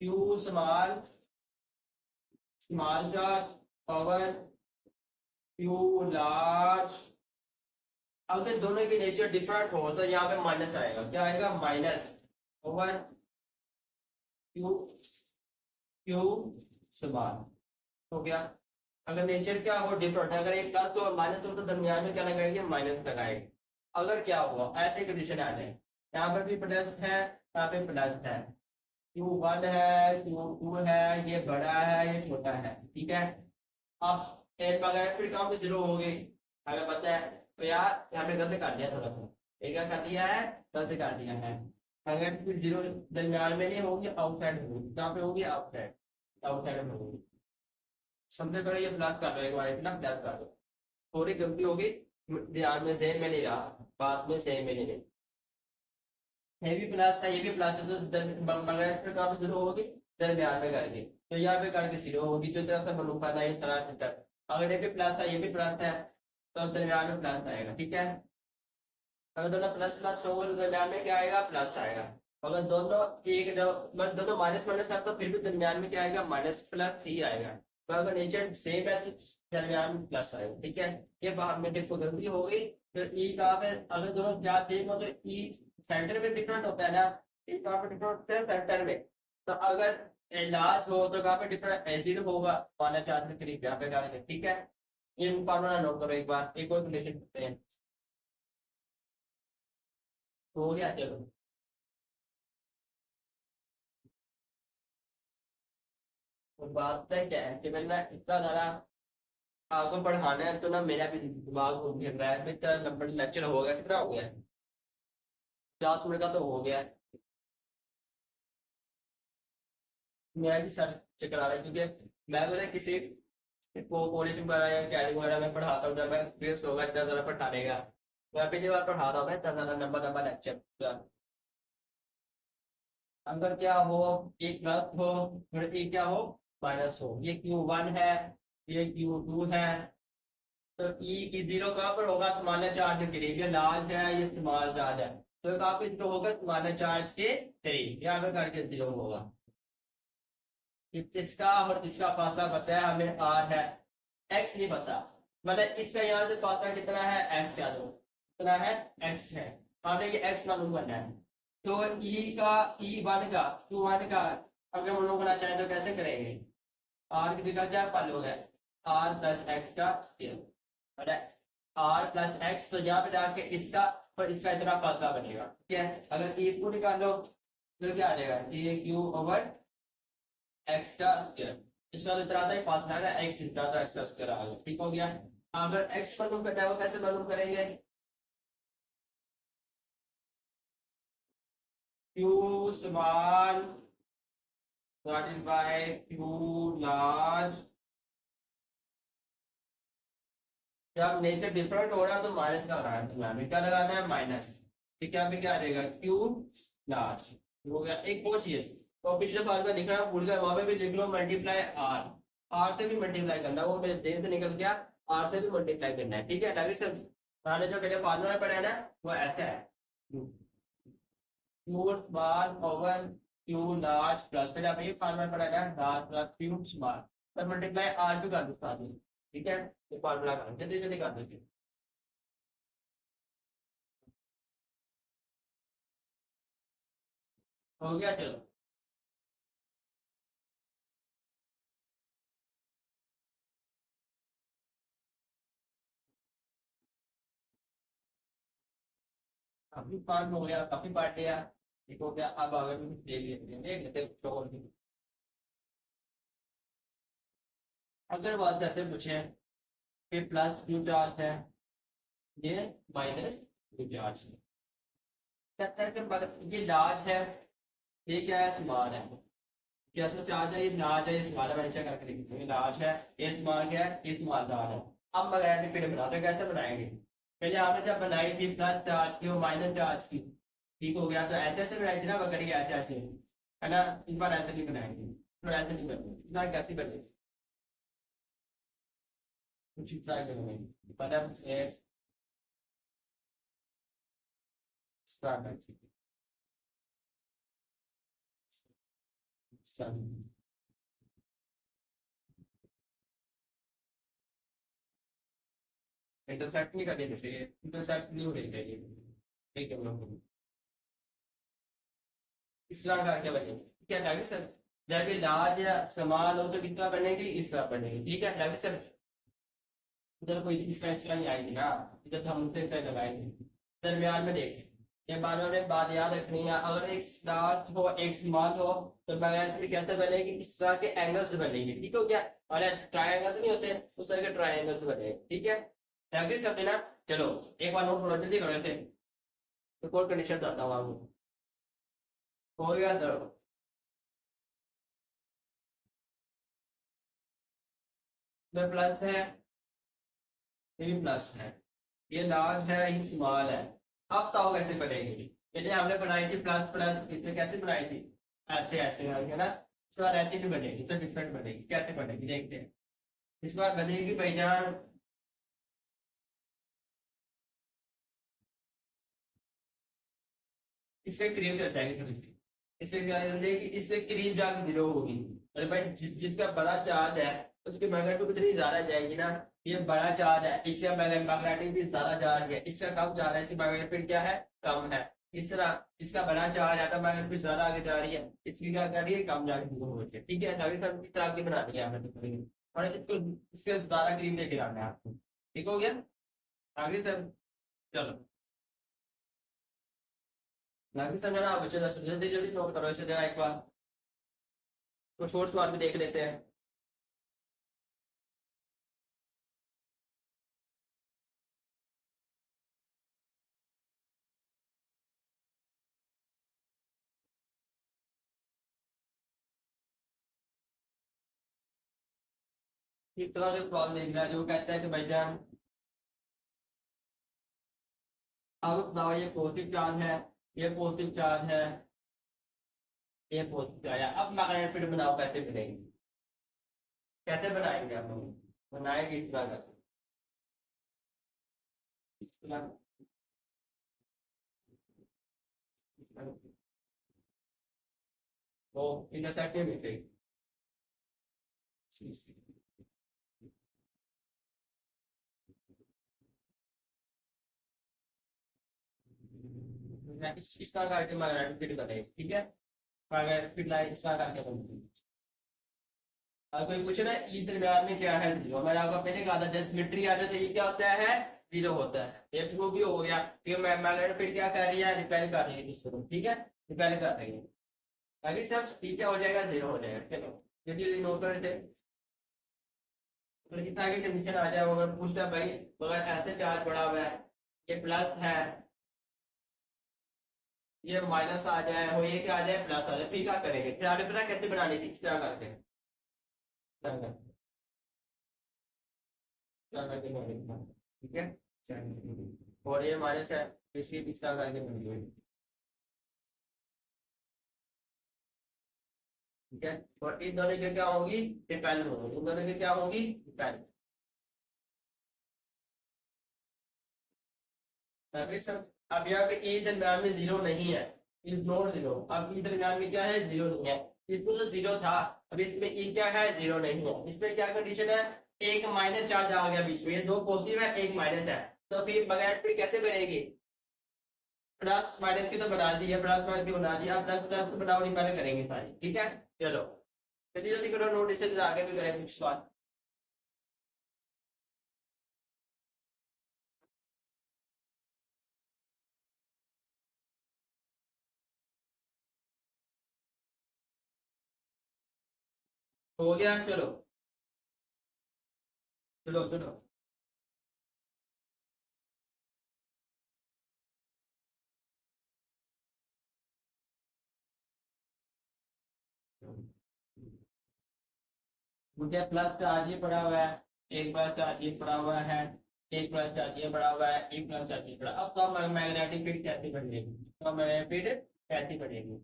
क्यू स्मॉल, स्मॉल का पावर क्यू लार्ज। अगर दोनों की नेचर डिफरेंट हो तो यहाँ पे माइनस आएगा, क्या आएगा, minus over Q, Q small हो गया। अगर नेचर क्या हो डिफरेंट है, अगर एक प्लस तो माइनस हो तो दरमियान में क्या लगाएंगे, माइनस लगाएंगे। अगर क्या हुआ ऐसे कंडीशन आ जाए, यहाँ पे भी प्लस है, यहाँ पे प्लस है, क्यू वन है, क्यू टू है, ये बड़ा है, ये छोटा है, ठीक है। अब एक अगर फिर काम जीरो हो गई, हमें पता है, तो यार यहाँ पे गलत कर दिया थोड़ा सा, एक क्या कर दिया है, गलत कर दिया है। अगर फिर जीरो दरमियान में नहीं होगी, आउटसाइड होगी, कहाँ पे होगी, आउटसाइड, आउटसाइड में होगी। समझे थोड़ा, ये प्लस कर लो एक बार, इतना प्लस कर लो, थोड़ी गलती होगी, ध्यान में ज़हन में नहीं रहा, बाद में ज़हन में नहीं रही। ये भी प्लस है, ये भी प्लस है, तो मगर फिर कहाँ पे जीरो होगी, दरमियान में करके, तो यहाँ पे करके जीरो होगी, तो इस तरह से बनू करना है, इस तरह से कर। अगर ये भी प्लस था, ये भी प्लस है, तो दरमियान में प्लस आएगा, ठीक है। अगर दोनों प्लस प्लस होंगे तो दरमियान में क्या आएगा, प्लस आएगा। अगर दोनों एक मतलब दोनों माइनस माइनस है तो फिर भी दरमियान में क्या आएगा, माइनस प्लस ही आएगा। तो अगर नेचर सेम है तो दरमियान में प्लस आएगा, ठीक है। ये बाहर में डिफिकल्टी हो गई। तो ई कहाँ पे, अगर दोनों क्या सेम हो तो ई सेंटर में डिफरेंट होता है ना, ई कहाँ पे डिफरेंट होता है, सेंटर में। तो अगर लार्ज हो तो कहाँ पे डिफरेंट एसिड होगा, माना चार के करीब यहाँ पे करेंगे, ठीक है। ये फार्मूला नोट करो एक बार, एक और रिलेशन करते हैं, तो हो गया चलो। तो बात है क्या है कि मैंने इतना ज्यादा आपको पढ़ाना है, तो ना मेरा भी दिमाग हो गया रहा है, इतना लंबा लेक्चर हो गया, कितना हो गया, 50 मिनट का तो हो गया है। मैं भी सर चक्कर आ रहा है, क्योंकि मैं तो किसी को कॉलेज में पढ़ा या अकेडमी वगैरह में पढ़ाता हूँ, जब मैं एक्सपीरियंस होगा इतना ज़्यादा पढ़ाने का, मैं पहली बार पढ़ा रहा हूँ, मैं इतना ज़्यादा लंबा लंबा लेक्चर। अगर क्या हो, एक प्लस हो और एक क्या हो, माइनस हो, ये क्यू वन है, ये क्यू टू है, तो ई की जीरो कहाँ पर होगा, स्मॉल चार्ज के करीब, ये लार्ज है, ये स्मॉल चार्ज है, तो कहाँ पे जीरो होगा, स्मॉल चार्ज के करीब, यहाँ पे करके जीरो होगा। इसका और इसका फासला पता है हमें, आर है, एक्स नहीं पता, मतलब इसका यहाँ से फासला कितना है, एक्स का, दो कितना है, एक्स है, हमें ये एक्स मालूम करना है। तो ई का, ई वन का, टू वन का अगर मालूम करना चाहें तो कैसे करेंगे, आर की जगह क्या पा लोगे, आर प्लस एक्स का स्क्वायर, आर प्लस एक्स, तो यहाँ पे जाके इसका और इसका इतना फासला बनेगा, ठीक है। अगर ई को निकालो तो क्या आ जाएगा, ए क्यू ओवर एक्स का स्क्वायर, इसका तो इतना सा ही फासला है, एक्स इतना तो एक्स का स्क्वायर आ गया, ठीक हो गया। अगर एक्स मालूम करना है वो कैसे मालूम करेंगे, Q small divided by Q large. जब नेचर डिफरेंट हो रहा है तो माइनस का लगाना है, हमें क्या लगाना है, माइनस, ठीक है। अभी क्या आ जाएगा, क्यू लार्ज हो गया। एक और चीज, तो पिछले बार में लिख रहा भूल गया, वहां पे भी लिख लो मल्टीप्लाई आर, आर से भी मल्टीप्लाई करना है, वो मेरे देर से निकल गया, आर से भी मल्टीप्लाई करना है, ठीक है। डायरेक्ट सर मैंने जो पहले फार्मूला पढ़ा है ना, वो ऐसा है, Q small over Q large plus, पहले आपने ये फार्मूला पढ़ा है ना, लार्ज प्लस क्यू स्मॉल, पर मल्टीप्लाई आर भी कर दो साथ में, ठीक है। ये फार्मूला कर जल्दी जल्दी कर दो। हो गया चलो। काफी पार्ट हो गया, काफी पार्ट लिया, ठीक हो गया। अब आगे भी कुछ देख लेते हैं, देख लेते हैं कुछ और भी। अगर बात ऐसे पूछे कि प्लस क्यू चार्ज है, ये माइनस क्यू चार्ज है, कहता है कि ये लार्ज है, ये क्या है, स्मॉल है, कैसा चार्ज है, ये लार्ज है, ये स्मॉल है, मैंने चेक करके देखी ये लार्ज है, ये स्मॉल क्या है, ये स्मॉल लार्ज है। अब मैग्नेटिक फील्ड बनाते हैं, कैसे बनाएंगे? पहले आपने जब बनाई थी प्लस चार्ज की और माइनस चार्ज की, ठीक हो गया, तो ऐसे ऐसे बनाई थी ना, वो करेंगे ऐसे ऐसे, है ना? इस बार ऐसे नहीं बनाएंगे, इस बार ऐसे नहीं बनेगी, इस बार कैसे बनेगी, कुछ इस तरह के बनेगी, मतलब इस तरह का, इस तरह का। इंटरसेप्ट नहीं करनी चाहिए, इंटरसेप्ट नहीं होनी चाहिए, ठीक है लोग, इस तरह करके बनेगी, ठीक है डायरेक्ट सर। जब ये लार्ज या स्मॉल हो तो किस तरह बनेगी, इस तरह बनेगी, ठीक है डायरेक्ट सर। इधर कोई इस तरह नहीं आएगी ना, इधर तो हम उसे इस तरह लगाएंगे, दरमियान में देखें। ये बार बार एक बात याद रखनी है, अगर एक लार्ज हो एक स्मॉल हो तो मैग्नेटिक कैसे बनेगी, इस तरह के एंगल से बनेगी, ठीक हो गया। और ट्राइंगल्स नहीं होते, उस तरह के ट्राइंगल्स बनेंगे, ठीक है। एग्री सब देना। चलो एक बार नोट थोड़ा जल्दी कर रहे थे, एक और कंडीशन बताता हूँ आपको, हो गया तो प्लस है, ये प्लस है, ये लार्ज है, ये स्मॉल है। अब बताओ कैसे बनेगी? पहले हमने बनाई थी प्लस प्लस, इतने कैसे बनाई थी, ऐसे ऐसे है ना। इस बार ऐसे भी बनेगी तो डिफरेंट बनेगी, कैसे बनेगी देखते हैं। इस बार बनेगी भाईजान, इसके करीब चल जाएगी थोड़ी सी, इसके क्या करेगी, इससे करीब जाकर जीरो होगी। अरे भाई जिसका बड़ा चार्ज है उसकी मैग्नेटिक इतनी ज्यादा जाएगी ना, ये बड़ा चार्ज है, इसका मैग्नेटिक भी ज्यादा चार्ज है, इसका कम चार्ज है, इसकी मैग्नेटिक क्या है, कम है। इस तरह इसका बड़ा चार्ज है तो मैग्नेटिक ज्यादा आगे जा रही है, इसकी क्या कर रही है, कम जाके जीरो हो रही है, ठीक है। अभी सब इस तरह की बनानी है हमें तो, और इसको इसके ज्यादा करीब लेके आना है आपको, ठीक हो गया। आगे सर, चलो आगे समझना आप बच्चे, जल्दी जल्दी नोट करो इसे जरा एक बार, कुछ और सवाल भी देख लेते हैं। इस तरह से सवाल देख रहा है जो कहता है कि भाईजान अब बताओ, ये पॉजिटिव चार्ज है, ये पॉजिटिव चार्ज है, ये पॉजिटिव चार्ज है, अब मैग्नेटिक फील्ड बनाओ, कैसे बनेगी, कैसे बनाएंगे आप लोग, बनाएंगे इस तरह का, इस तरह, इस तरह। तो इंटरसेक्ट में मिलेगी, इस तरह करके मैग्नेटिक फील्ड बनेगी, ठीक है। मैग्नेटिक फील्ड लाइन इस तरह करके बनती है। अब कोई पूछे ना ई दरम्यान में क्या है जीरो, मैंने आपको पहले कहा था जब सिमेट्री आ जाती है ये क्या होता है, जीरो होता है। ये प्रूव भी हो गया कि मैग्नेटिक फील्ड क्या कर रही है, रिपेल कर रही है दूसरे को, ठीक है, रिपेल कर रही है। अभी सब ठीक है, हो जाएगा, जीरो हो जाएगा। चलो जल्दी जल्दी नोट कर लेते, तो इस तरह की कंडीशन आ जाए, अगर पूछता है भाई अगर ऐसे चार्ज पड़ा हुआ है, ये प्लस है, ये माइनस आ जाए और ये क्या आ जाए, प्लस आ जाए, फिर क्या करेंगे, फिर आपने पता कैसे बनानी थी, इस तरह करके, क्या करके बनानी थी, ठीक है। चलो, और ये माइनस है, इसकी इस तरह करके बनी, ठीक है। और इन दोनों की क्या होगी, रिपेल होगी, इन दोनों की क्या होगी, रिपेल। अभी सर, अब यहाँ पे ए दरम्यान में जीरो नहीं है, इज नॉट जीरो, अब ई दरम्यान में क्या है, जीरो नहीं है। इसमें तो जीरो था, अब इसमें ई क्या है, जीरो नहीं है। इसमें क्या कंडीशन है, एक माइनस चार्ज आ गया बीच में, ये दो पॉजिटिव है एक माइनस है, तो फिर बगैर फिर कैसे बनेगी, प्लस माइनस की तो बना दी है, प्लस माइनस की बना दी, अब प्लस प्लस तो बनाओ नहीं, पहले करेंगे सारी, ठीक है। चलो जल्दी जल्दी करो नोट, इससे आगे भी करें कुछ सवाल। हो गया, चलो चलो चलो। मुझे प्लस चार्ज ये पड़ा हुआ है, एक प्लस चार्ज ये पड़ा हुआ है, एक प्लस चार्ज ये पड़ा हुआ है, एक प्लस चार्ज ये पड़ा। अब तो मैग्नेटिक फील्ड कैसी बनेगी, तो मैग्नेटिक फील्ड कैसी बनेगी,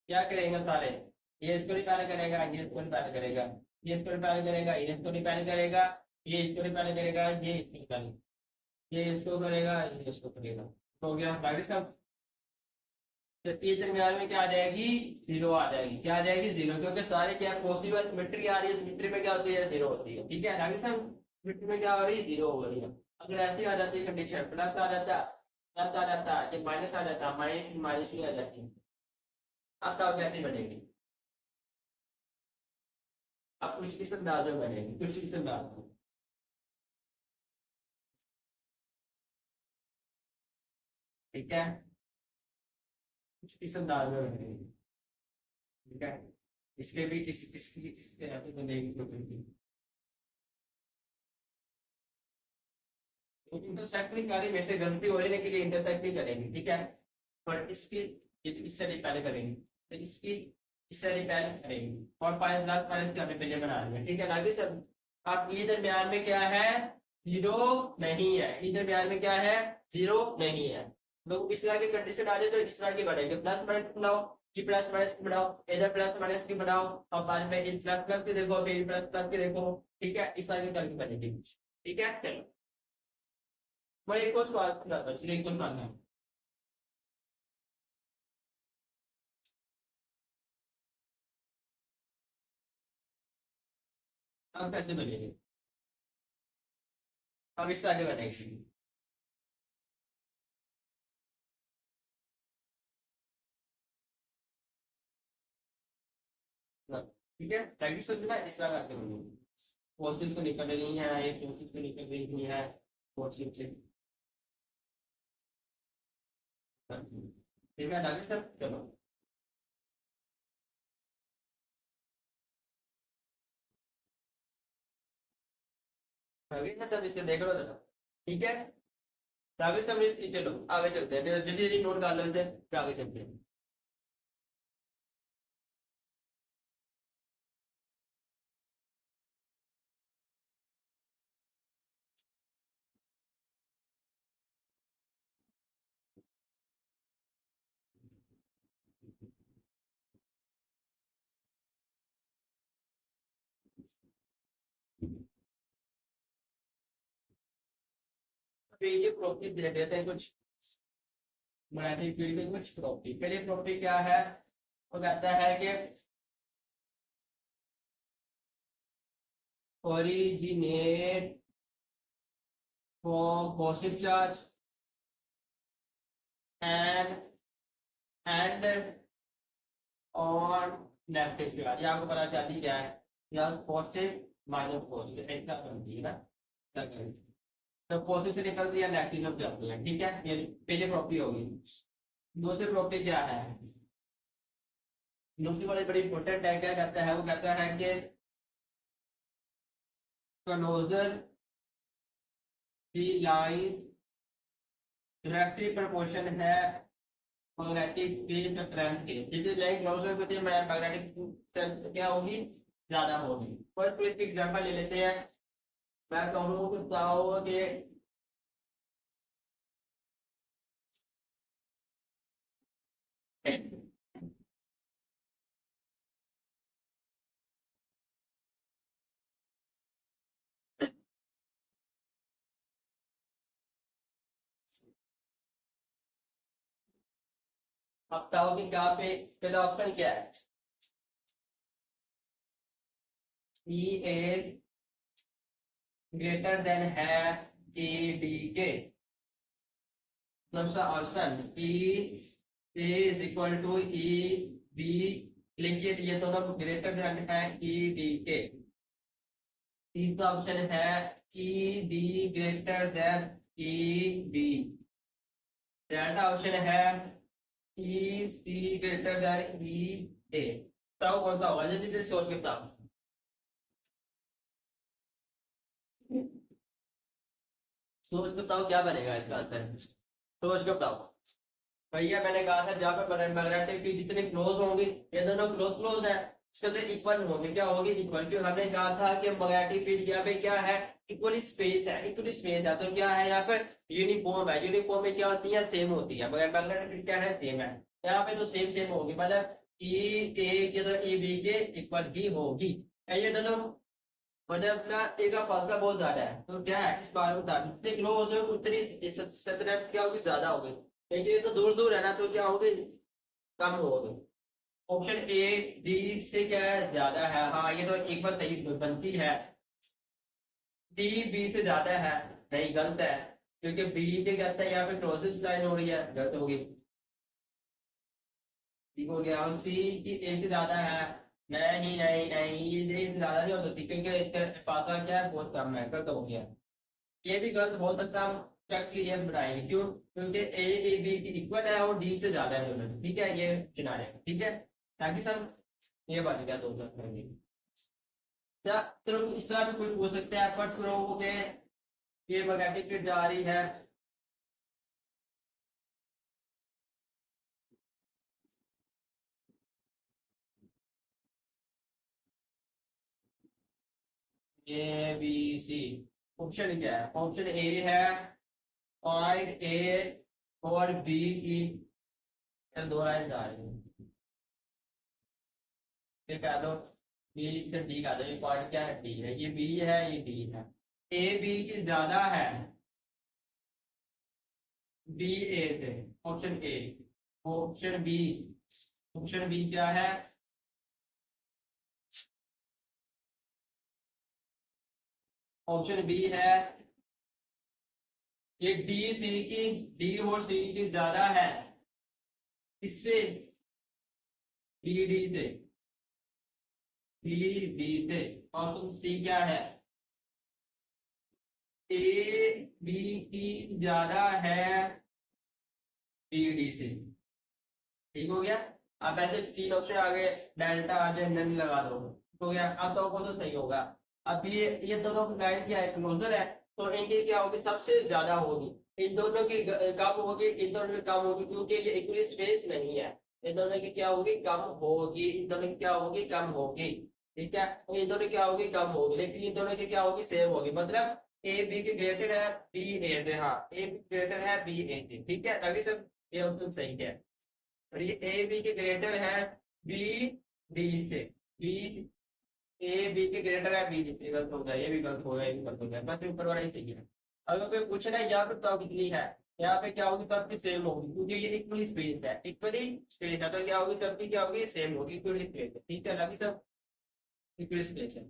क्या करेंगे सारे, ये इसको रिपेयर करेगा, ये इसको रिपेयर करेगा, ये इसको रिपेयर करेगा, ये इसको रिपेयर करेगा, ये इसको रिपेयर करेगा, ये इसको रिपेयर, ये इसको करेगा, ये इसको करेगा, तो हो गया राइट सब। तो ये दरमियान में क्या आ जाएगी, जीरो आ जाएगी, क्या आ जाएगी, जीरो, क्योंकि सारे क्या पॉजिटिव सिमेट्री आ रही है, सिमेट्री में क्या होती है, जीरो होती है, ठीक है राइट सब। सिमेट्री में क्या हो रही है, जीरो हो रही है। अगर ऐसी आ जाती है कंडीशन, प्लस आ जाता, प्लस आ जाता, ये माइनस आ जाता, माइनस माइनस भी आ जाती है। अब तो कैसे बनेगी, अब कुछ किस अंदाज में बनेगी, कुछ किस अंदाज में, ठीक है, कुछ किस अंदाज में बनेगी, ठीक है। इसके भी इसकी इसके ऐसे बनेगी तो बनेगी। तो इंटरसेक्ट नहीं करेंगे, वैसे गलती हो रही है के लिए इंटरसेक्ट नहीं करेंगे, ठीक है। पर इसकी इससे पहले करेंगे, तो इसकी इससे पहले करेंगे, और पाँच लाख पाँच के हमें पहले बना लेंगे, ठीक है ना सर। अब ये दरमियान में क्या है, जीरो नहीं है, ये दरमियान में क्या है, जीरो नहीं है। तो इस तरह की कंडीशन आ जाए तो इस तरह की बनेगी, प्लस माइनस बनाओ, कि प्लस माइनस की बनाओ, इधर प्लस माइनस की बनाओ, और बाद में इन प्लस प्लस की देखो, फिर प्लस प्लस की देखो, ठीक है, इस तरह की करके बनेगी, ठीक है। चलो मैं एक और सवाल पूछता हूँ, चलिए एक और सवाल है। अब कैसे बनेगी, अब इससे आगे बनेगी, ठीक है, ताकि समझना इस तरह करके बनेगी। पॉजिटिव से निकल रही है, ये पॉजिटिव से निकल रही है, पॉजिटिव से, ठीक है आगे सर। चलो आगे ना सब इसके देख लो जरा, ठीक है। आगे सब इसकी, चलो आगे चलते हैं, जल्दी जल्दी नोट कर लेते हैं, फिर आगे चलते हैं। तो ये प्रॉपर्टीज दे देते हैं कुछ, मैग्नेटिक फील्ड की कुछ प्रॉपर्टी। पहली प्रॉपर्टी क्या है, वो कहता है कि originate from positive charge and and और नेगेटिव चार्ज। ये आपको पता चलती क्या है, या पॉजिटिव माइनस पॉजिटिव ऐसा बनती है ना, क्या करें, तो पॉजिटिव से निकलती है, नेगेटिव में जाती है, ठीक है। ये पहली प्रॉपर्टी होगी। दूसरी प्रॉपर्टी क्या है, दूसरी वाली बड़ी इंपॉर्टेंट है, क्या कहता है, वो कहता है कि क्लोजर की लाइन डायरेक्टली प्रोपोर्शन है मैग्नेटिक फील्ड करंट के, जितनी लाइन क्लोजर होती है मैग्नेटिक क्या होगी, ज्यादा होगी। फर्स्ट तो इसकी एग्जांपल ले लेते हैं। मैं कहूँ कि बताओ कि अब बताओ कि क्या पे पहला ऑप्शन क्या है, ई ए ग्रेटर देन है ए बी के। दूसरा option E is equal to E B, लिखिए ये दोनों ग्रेटर देन है ई बी के। तीसरा ऑप्शन है E D greater than E B. चौथा ऑप्शन है ई सी ग्रेटर देन ई ए। बताओ कौन सा होगा, जल्दी जल्दी सोच के बताओ। सोच के बताओ क्या बनेगा इसका आंसर, सोच के बताओ। भैया मैंने कहा था जहाँ पे मैग्नेटिक फील्ड जितने क्लोज होंगे, ये दोनों क्लोज क्लोज है, इसका तो इक्वल होंगे, क्या होगी इक्वल, क्योंकि हमने कहा था कि मैग्नेटिक फील्ड यहाँ पे क्या है, इक्वली स्पेस है, इक्वली स्पेस है, तो क्या है यहाँ पर यूनिफॉर्म है, यूनिफॉर्म में क्या होती है सेम होती है, मगर मैग्नेटिक फील्ड क्या है सेम है, यहाँ पे तो सेम सेम होगी, मतलब ई ए की तो ई बी के इक्वल ही होगी। ये दोनों मतलब अपना ए का फासला बहुत ज्यादा है, तो क्या है इस बार बता जितने क्लोज हो उतनी इस सतह क्या होगी ज्यादा होगी, लेकिन ये तो दूर दूर है ना, तो क्या होगी कम होगी। ऑप्शन ए डी से क्या है ज्यादा है, हाँ ये तो एक बार सही बनती है, डी बी से ज्यादा है, नहीं गलत है, क्योंकि बी पे कहता है यहाँ पे क्लोजेस्ट लाइन हो रही है, गलत होगी, ठीक हो गया। और सी की ए से ज्यादा है, नहीं नहीं नहीं ये से ज्यादा नहीं हो सकती, क्योंकि इसका फासला क्या है बहुत कम है, गलत हो गया, ये भी गलत हो सकता है, हम चेक क्लियर बनाएंगे क्यों, क्योंकि ए बी की इक्वल है और डी से ज्यादा है दोनों, ठीक है ये चुना रहे ठीक है, ताकि सर ये बात क्या दो करेंगे क्या, तो इस तरह भी कोई पूछ सकते हैं एफर्ट्स करो के ये मैग्नेटिक फील्ड जा रही है, ए बी सी, ऑप्शन क्या है, ऑप्शन ए है पॉइंट ए और बी की दो लाइन जा रही है, ये कह दो बी से डी कह दो, ये पॉइंट क्या है डी है, ये बी है ये डी है, ए बी की ज्यादा है बी ए से, option A, option B, option B क्या है, ऑप्शन बी है ये डी सी की, डी और सी की ज्यादा है इससे, डी डी से, डी डी से, और तुम सी क्या है ए बी की ज्यादा है डी डी से, ठीक हो गया। अब ऐसे तीन ऑप्शन आ गए, डेल्टा आ जाए नन लगा दो, हो गया, अब तो को तो सही होगा। अब ये दोनों की लाइन क्या है क्लोजर है, तो इनकी क्या होगी सबसे ज्यादा होगी, इन दोनों की कम होगी, इन दोनों की कम होगी, क्योंकि ये इक्वली स्पेस नहीं है, इन दोनों की क्या होगी कम होगी, इन दोनों की क्या होगी कम होगी, ठीक है, तो इन दोनों की क्या होगी कम होगी, लेकिन इन दोनों की क्या होगी सेम होगी, मतलब ए बी के ग्रेटर है बी ए से, हाँ ए बी ग्रेटर है बी ए से, ठीक है, अभी सब ये ऑप्शन सही है, और ये ए बी के ग्रेटर है बी डी से, बी ए बी के ग्रेटर है बी डी से, गलत हो गया, ये भी गलत हो गया, ये भी गलत हो गया, बस ऊपर वाला ही सही है। अगर कोई पूछे ना यहाँ पे तो कितनी है, यहाँ पे क्या होगी सबकी सेम होगी, क्योंकि ये इक्वली स्पेस है, इक्वली स्पेस है, तो क्या होगी सबकी क्या होगी सेम होगी, इक्वली स्पेस है, ठीक है अभी सब इक्वली स्पेस है।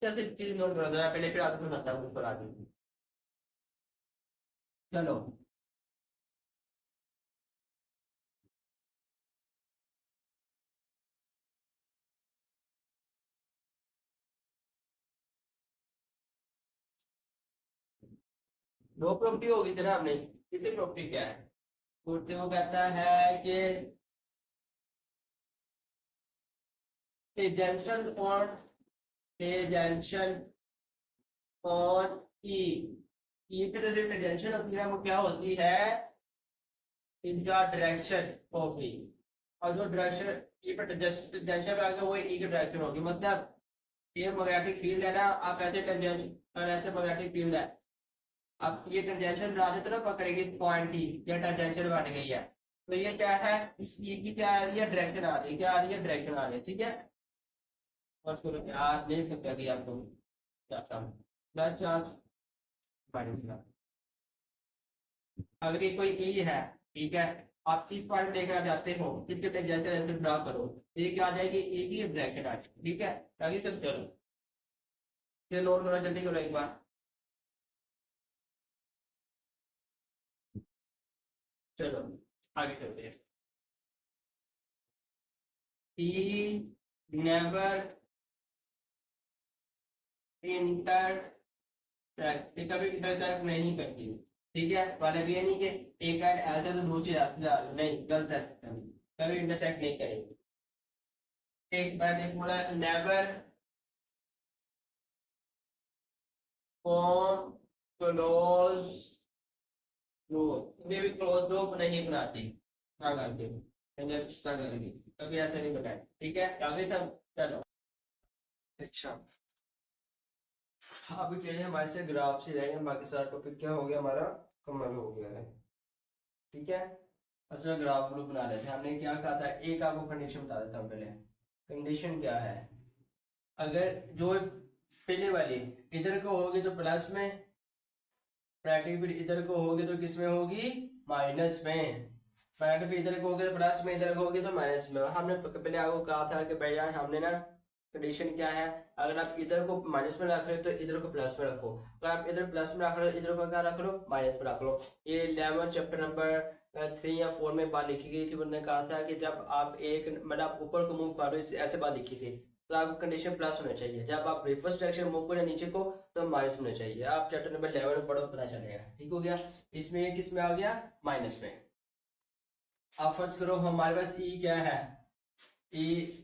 जैसे चीज नोट कर दो, मैं पहले फिर आपको सुनाता हूँ ऊपर आगे, चलो दो प्रॉपर्टी होगी जरा हमने, इसकी प्रॉपर्टी क्या है, पूछते वो कहता है कि टेंजेंशियल ऑन, टेंजेंशियल ऑन ई, ई की जो टेंजेंशियल होती है वो क्या होती है इनका डायरेक्शन ऑफ ई, और जो डायरेक्शन ई पर टेंजेंशियल पे आगे वो ई की डायरेक्शन होगी, मतलब ये मैग्नेटिक फील्ड है ना, आप ऐसे टेंजेंशियल और ऐसे मैग्नेटिक फील्ड है, अब ये टेंजेंशियल बना देते ना पकड़ेगी इस पॉइंट की, ये टेंजेंशियल बन गई है, तो ये क्या है इस ई की क्या आ रही है डायरेक्शन आ रही है, क्या आ रही है डायरेक्शन आ रही है, ठीक है, और उसको यार देख सकते हैं कि आपको क्या प्लस चार्ज माइनस, अगर ये कोई ई है, ठीक है, आप इस पॉइंट देखना चाहते हो इसके टेंजेंशियल ड्रा करो, ये क्या आ जाएगी ए की ब्रैकेट आ जाएगी, ठीक है, ताकि सब चलो ये नोट करो जल्दी करो एक बार, चलो आगे चलते हैं। ई नेवर इंटरसेक्ट, ये कभी इंटरसेक्ट नहीं करती, ठीक है, वाले भी है नहीं कि एक एंड ऐसा तो दूसरी नहीं, गलत है, कभी इंटरसेक्ट नहीं करेंगे, एक बार एक बोला नेवर फॉर्म क्लोज लूप, ये भी क्लोज लूप नहीं बनाती, क्या करती मैंने इस तरह करेंगे, कभी ऐसे नहीं बनाए, ठीक है आगे सब चलो। अच्छा, अभी के लिए हमारे से ग्राफ से जाएंगे, बाकी सारा टॉपिक क्या हो गया हमारा, कमल हो गया है, ठीक है। अच्छा ग्राफ ग्रुप बना लेते हैं, हमने क्या कहा था, एक आपको कंडीशन बता देता हूँ पहले। कंडीशन क्या है, अगर जो पहले वाली इधर को होगी तो प्लस में, नेगेटिव इधर को होगी तो किस में होगी, माइनस में। नेगेटिव इधर को होगी तो प्लस में, इधर को होगी तो माइनस में। हमने पहले आपको कहा था कि भैया हमने ना कंडीशन क्या है, अगर आप इधर को माइनस में रख रहे हो तो इधर को प्लस में रखो, अगर आप इधर प्लस में रख रहे हो इधर को क्या रख लो, माइनस में रख लो। ये 11 चैप्टर नंबर 3 या 4 में बात लिखी गई थी, उन्होंने कहा था कि जब आप एक मतलब आप ऊपर को मूव करो, ऐसे बात लिखी थी, तो आपको कंडीशन प्लस होना चाहिए। जब आप रिवर्स डायरेक्शन मूव करें नीचे को तो माइनस होना चाहिए। आप चैप्टर नंबर 11 में पढ़ो पता चलेगा, ठीक हो गया। इसमें ये किस में आ गया, माइनस में। आप फर्ज करो हमारे पास ई क्या है, ई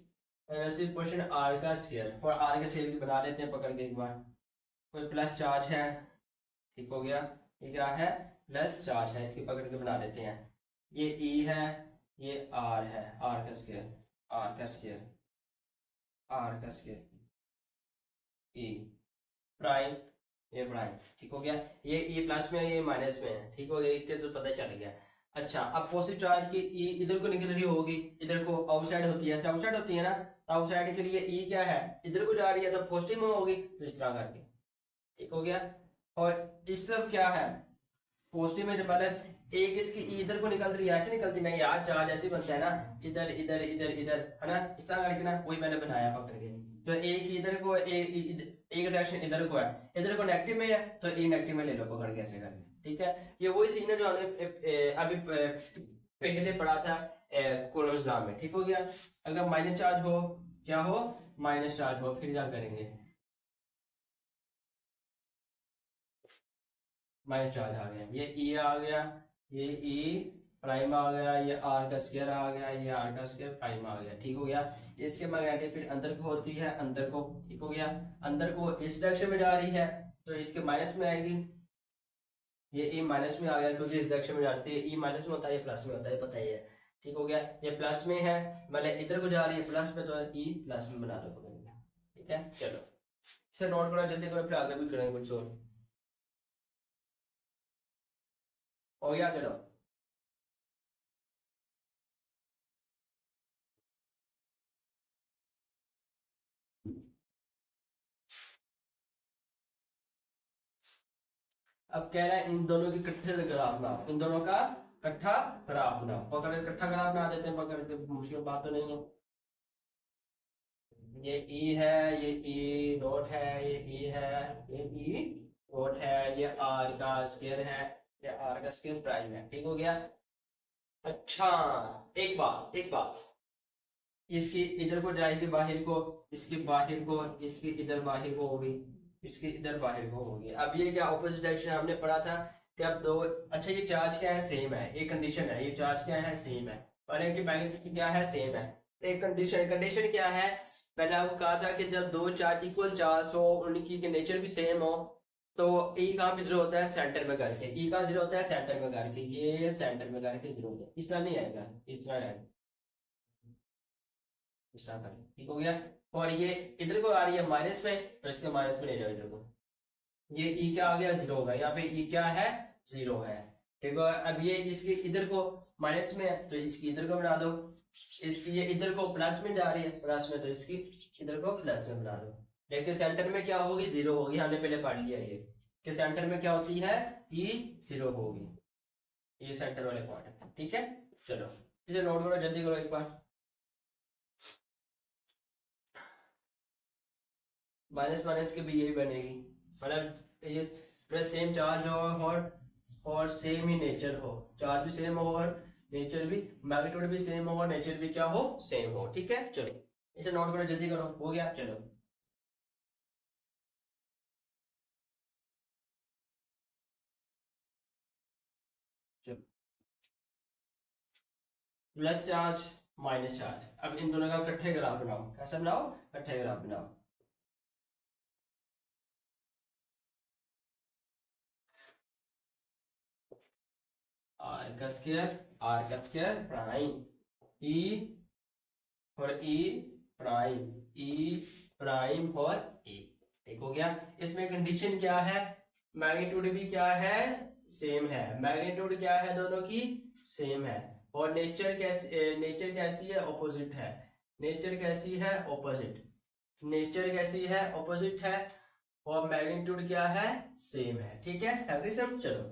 सिर्फ क्वेश्चन आर का स्क्वायर, और आर के स्क्वायर की बना लेते हैं पकड़ के एक बार। कोई प्लस चार्ज है, ठीक हो गया, ये क्या है, प्लस चार्ज है, इसकी पकड़ के बना लेते हैं। ये ई है, ये आर है, आर का स्क्वायर, आर का स्क्वायर, आर का स्क्वायर, ई प्राइम, ये प्राइम, ठीक हो गया। ये प्लस में है, ये माइनस में है, ठीक हो गया, इतने तो पता चल गया। अच्छा अब पॉजिटिव चार्ज की ई इधर को निकल रही होगी, इधर को आउटसाइड होती है, आउटसाइड होती है ना, आउटसाइड के लिए ई क्या है, इधर को जा रही है तो पॉजिटिव में होगी, तो इस तरह करके, ठीक हो गया। और इस तरफ क्या है, पॉजिटिव में मतलब एक इसकी इधर को निकल रही है, ऐसे निकलती नहीं यार, चार्ज ऐसे बनता है ना, इधर इधर इधर इधर है ना, इस तरह करके ना, वही मैंने बनाया पकड़ के। तो एक इधर को एक डायरेक्शन इधर को है, इधर को नेगेटिव में है तो ए नेगेटिव में ले लो पकड़ के ऐसे करके, ठीक है। ये वही सीन है जो हमने अभी पहले पढ़ा था कूलम्ब लॉ में, ठीक हो गया। अगर माइनस चार्ज हो, क्या हो, माइनस चार्ज हो, फिर क्या करेंगे, माइनस चार्ज आ गया, ये ई आ गया, ये ई प्राइम आ गया, ये आर का स्क्वायर आ गया, ये आर का स्क्वायर प्राइम आ गया, ठीक हो गया। इसके मैग्नेटिक फील्ड अंदर को होती है, अंदर को, ठीक हो गया, अंदर को इस डायरेक्शन में जा रही है तो इसके माइनस में आएगी, ये ई माइनस में आ गया क्योंकि इस डायरेक्शन में जाती है, ई माइनस में होता है, ये प्लस में होता है, पता ही है, ठीक हो गया। ये प्लस में है, मतलब इधर को जा रही है प्लस में, तो ई प्लस में बना दो, ठीक है। चलो इसे नोट करो, जल्दी करो, फिर आगे भी करेंगे कुछ और, हो गया चलो। अब कह रहा है इन दोनों की इकट्ठे ग्राफ बनाओ, इन दोनों का इकट्ठा ग्राफ बनाओ, पकड़ के इकट्ठा ग्राफ बना देते हैं, पकड़ के, मुश्किल बात तो नहीं है। ये ई है, ये ई नोट है, ये ई है, ये ई नोट है, ये आर का स्क्वायर है, ये आर का स्क्वायर प्राइम है, ठीक हो गया। अच्छा एक बात, इसकी इधर को जाएगी बाहर को, इसकी बाहर को, इसकी इधर बाहर को होगी, इसकी इधर बाहर को होगी। अब ये क्या ऑपोजिट डायरेक्शन हमने पढ़ा था कि अब दो, अच्छा ये चार्ज क्या है, सेम है, ये कंडीशन है, ये चार्ज क्या है, सेम है, माने कि मैग्नेटिक क्या है, सेम है। एक कंडीशन, कंडीशन क्या है, मैंने आपको कहा था कि जब दो चार्ज इक्वल चार्ज हो, उनकी नेचर भी सेम हो, तो ई कहाँ पे जीरो होता है, सेंटर में करके, ई का जीरो होता है सेंटर में करके, ये सेंटर में करके जीरो होता है, इस तरह नहीं आएगा, इस तरह आएगा, इस तरह करके, ठीक हो गया। और ये इधर को आ रही है माइनस में, तो इसके माइनस में ले जाओ इधर को, ये ई क्या आ गया, जीरो होगा, यहाँ पे ई क्या है, जीरो है, ठीक है। अब ये इसके इधर को माइनस में है तो इसकी इधर को बना दो, इसकी ये इधर को प्लस में जा रही है, प्लस में, तो इसकी इधर को प्लस में बना दो। लेकिन सेंटर में क्या होगी, जीरो होगी, हमने पहले पढ़ लिया ये कि सेंटर में क्या होती है, ई जीरो होगी, ये सेंटर वाले पॉइंट है, ठीक है। चलो इसे नोट करो, जल्दी करो एक बार। माइनस माइनस की भी यही बनेगी, मतलब ये सेम चार्ज हो, और सेम ही नेचर हो, चार्ज भी सेम हो और नेचर भी, मैग्नीट्यूड भी सेम हो और नेचर भी क्या हो, सेम हो, ठीक है। चलो इसे नोट करो, जल्दी करो, हो गया चलो। चलो प्लस चार्ज, माइनस चार्ज, अब इन दोनों का इकट्ठे ग्राफ बनाओ, कैसे बनाओ, इकट्ठे ग्राफ बनाओ। आर का स्क्वायर, आर का स्क्वायर प्राइम, ई और ई प्राइम और ई। ठीक हो गया। इसमें कंडीशन क्या है, मैग्नीट्यूड भी क्या है, सेम है। मैग्नीट्यूड क्या है, दोनों की सेम है। और नेचर कैसी है, ऑपोजिट है। नेचर कैसी है, ऑपोजिट। नेचर कैसी है, ऑपोजिट है। और मैग्नीट्यूड क्या है, सेम है। ठीक है, एवरी सम। चलो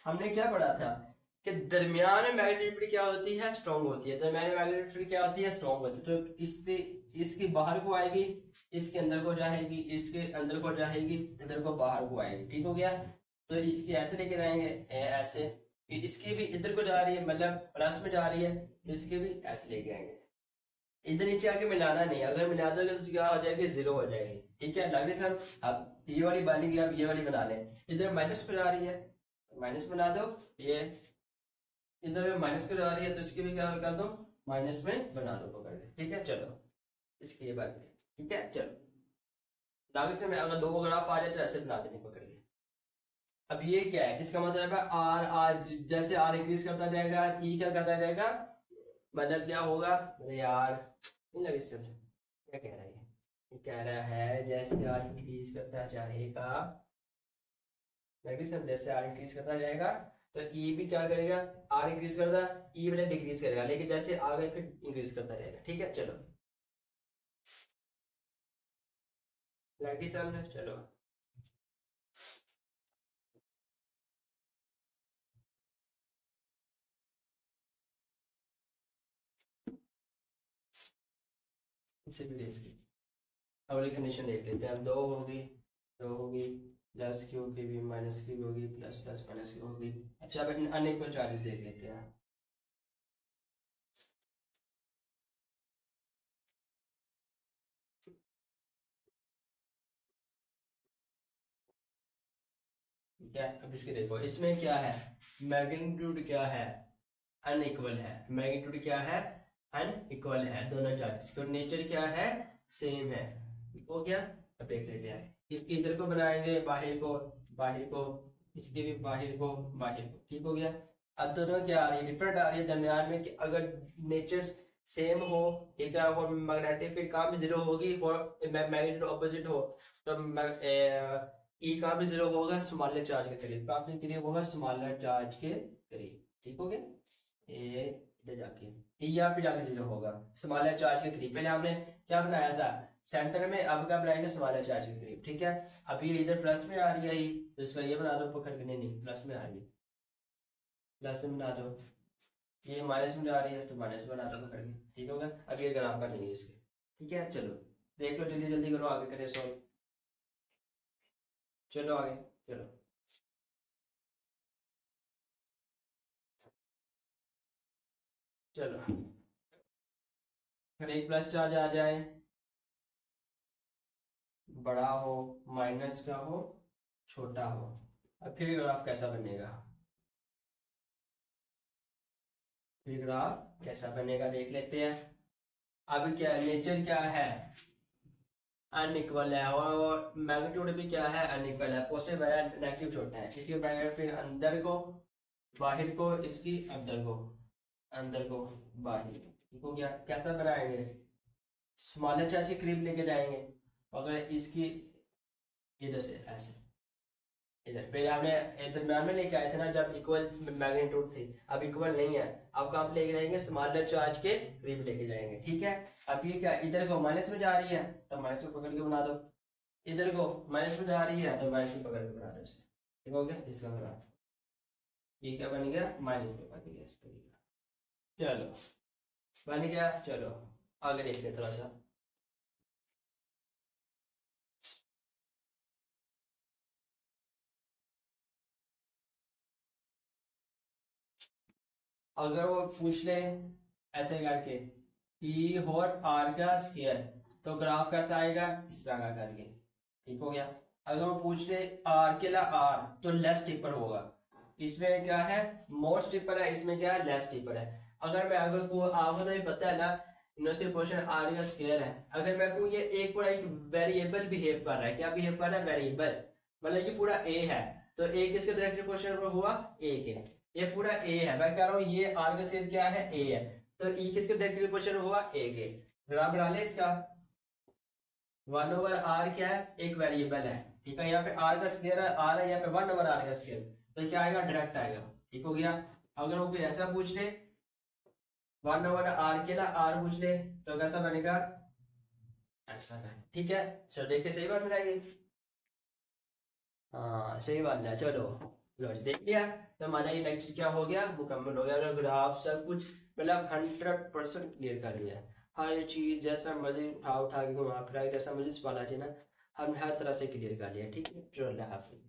हमने क्या पढ़ा था कि दरमियान में मैग्नीट्यूड क्या होती है, स्ट्रॉन्ग होती है। दरमियान में मैग्नीट्यूड क्या होती है, स्ट्रॉन्ग होती है। तो इससे इसकी बाहर को आएगी, इसके अंदर को जाएगी, इसके अंदर को जाएगी, इधर को बाहर को आएगी। ठीक हो गया। तो इसकी ऐसे लेके जाएंगे, ऐसे। इसकी भी इधर को जा रही है, मतलब प्लस में जा रही है, तो इसके भी ऐसे लेके आएंगे। इधर नीचे आके मिलाना नहीं, अगर मिला दोगे तो क्या हो जाएगी, जीरो हो जाएगी। ठीक है, लगे सर। अब ये वाली बनेगी, अब ये वाली बना लें। इधर माइनस पे जा रही है, माइनस बना दो। ये इधर माइनस पे जा रही है, तो इसकी भी क्या कर दो, माइनस में बना दो पकड़ के। ठीक है, चलो इसकी ये बात है। ठीक है, चलो आगे से मैं अगर दो ग्राफ आ जाए तो ऐसे बना देने पकड़ के। अब ये क्या है, इसका मतलब है आर आर, जैसे आर इंक्रीज करता जाएगा, ई क्या करता जाएगा, मतलब क्या होगा, यार नहीं लगे समझ क्या कह रहा है। ये कह रहा है जैसे आर इंक्रीज करता जाएगा, लगे सब, जैसे आर इंक्रीज करता जाएगा तो ई भी क्या करेगा, आर इंक्रीज करता, ई वाला डिक्रीज करेगा, लेकिन जैसे आगे फिर इंक्रीज करता रहेगा। ठीक है, चलो लगे समझ। चलो इसे भी देख सकते, अगली कंडीशन देख लेते हैं। दो होगी, दो होगी, प्लस की होगी भी, माइनस की होगी, प्लस प्लस माइनस की होगी। अच्छा अब अनइक्वल चार्जेस देख लेते हैं। ठीक है, अब इसके देखो, इसमें क्या है, मैग्नीट्यूड क्या है, अनइक्वल है। मैग्नीट्यूड क्या है, अनइक्वल है दोनों चार्जेस के। और नेचर क्या है, सेम है। हो गया। अब देख लेते हैं, इसके इधर को बनाएंगे, बाहर को, बाहर को, इसके भी बाहर को, बाहर को। ठीक हो गया। अब दोनों क्या आ रही है, डिफरेंट आ रही है दरमियान में, कि अगर नेचर सेम हो, ठीक है, और मैग्नेटिक फील्ड कहाँ भी जीरो होगी और मैग्नेटिक ऑपोजिट हो, तो ई कहाँ भी जीरो होगा, स्मॉलर चार्ज के करीब। कहाँ पे करीब होगा, स्मॉलर चार्ज के करीब। ठीक हो गया। ये इधर जाके ये यहाँ पे जाके जीरो होगा, स्मॉलर चार्ज के करीब। पहले हमने क्या बनाया था, सेंटर में, अब क्या बनाएंगे, स्मॉलर चार्ज के करीब। ठीक है, अब ये इधर प्लस में आ रही है ही, तो इसका ये बना दो पकड़ के, नहीं प्लस में आ रही है, प्लस में बना दो। ये माइनस में जा रही है, तो माइनस में बना दो पकड़ के। ठीक होगा। अब ये ग्राफ बनेंगे इसके। ठीक है, चलो देख लो, जल्दी जल्दी करो, आगे करें सॉल्व। चलो आगे, चलो चलो फिर एक प्लस चार्ज आ जाए, बड़ा हो, माइनस का हो, छोटा हो, अब फिर ग्राफ कैसा बनेगा, फिर ग्राफ कैसा बनेगा देख लेते हैं। अभी क्या नेचर क्या है, अनइक्वल है, और मैग्नीट्यूड भी क्या है, अनइक्वल है। पॉजिटिव है, नेगेटिव छोटा है। इसके बगैर फिर अंदर को, बाहर को, इसकी अंदर को, अंदर को, बाहर। ठीक हो गया। कैसा बनाएंगे, स्मॉलर चार्ज के करीब लेके जाएंगे। अगर इसकी इधर से ऐसे, इधर पहले हमने दरम्यान में लेके आए थे ना, जब इक्वल मैग्नीट्यूड थी, अब इक्वल नहीं है। अब कहाँ पे लेके जाएंगे, स्मॉलर चार्ज के करीब लेके जाएंगे। ठीक है, अब ये क्या, इधर को माइनस में जा रही है, तो माइनस में पकड़ के बना दो। इधर को माइनस में जा रही है, तो माइनस में पकड़ के बना दो इसे। ठीक हो गया, इसका बना, ये क्या बन गया, माइनस में बन गया इसका। चलो बन गया। चलो आगे देखते थोड़ा सा। अगर वो पूछ ले ऐसे करके, ई और आर का स्क्वायर, तो ग्राफ कैसा आएगा, इस तरह का करके। ठीक हो गया। अगर वो पूछ ले आर के ला आर, तो लेस टिपर होगा। इसमें क्या है, मोर स्टिपर है, इसमें क्या है, लेस टिपर है। अगर मैं अगर को आपको तो ये पता है ना, इनवर्सिटी पोर्शन आर का स्क्वायर है। अगर मैं को ये एक पूरा एक वेरिएबल बिहेव कर रहा है, क्या बिहेव कर रहा है, वेरिएबल, मतलब ये पूरा ए है, तो ए किसके डायरेक्टली पोर्शन पर हुआ, ए के। ये पूरा ए है, मैं कह रहा हूँ ये आर का स्क्वायर क्या है, ए है। तो ई किसके डायरेक्टली क्वेश्चन हुआ, ए के। ग्राफ बना ले इसका। 1/r क्या है, एक वेरिएबल है, ठीक है। यहाँ पे r का स्क्वायर है, r है, यहाँ पे 1/r का स्क्वायर, तो क्या आएगा, डायरेक्ट आएगा, ठीक हो गया। अगर वो कोई ऐसा पूछ ले 1/r के ना r पूछ ले तो कैसा बनेगा, ऐसा है, ठीक है। चलो देखिए सही बात बनाएंगे। हाँ सही बात है। चलो लो देख लिया, तो हमारा ये लेक्चर क्या हो गया, मुकम्मल हो गया। ग्राफ सब कुछ मतलब 100% क्लियर कर लिया। हर चीज जैसा मर्जी उठा उठा के घुमा फिरा के जैसा मर्जी सवाल आ जाए ना, हमने हर तरह से क्लियर कर लिया, ठीक है। चलो अल्लाह हाफिज़।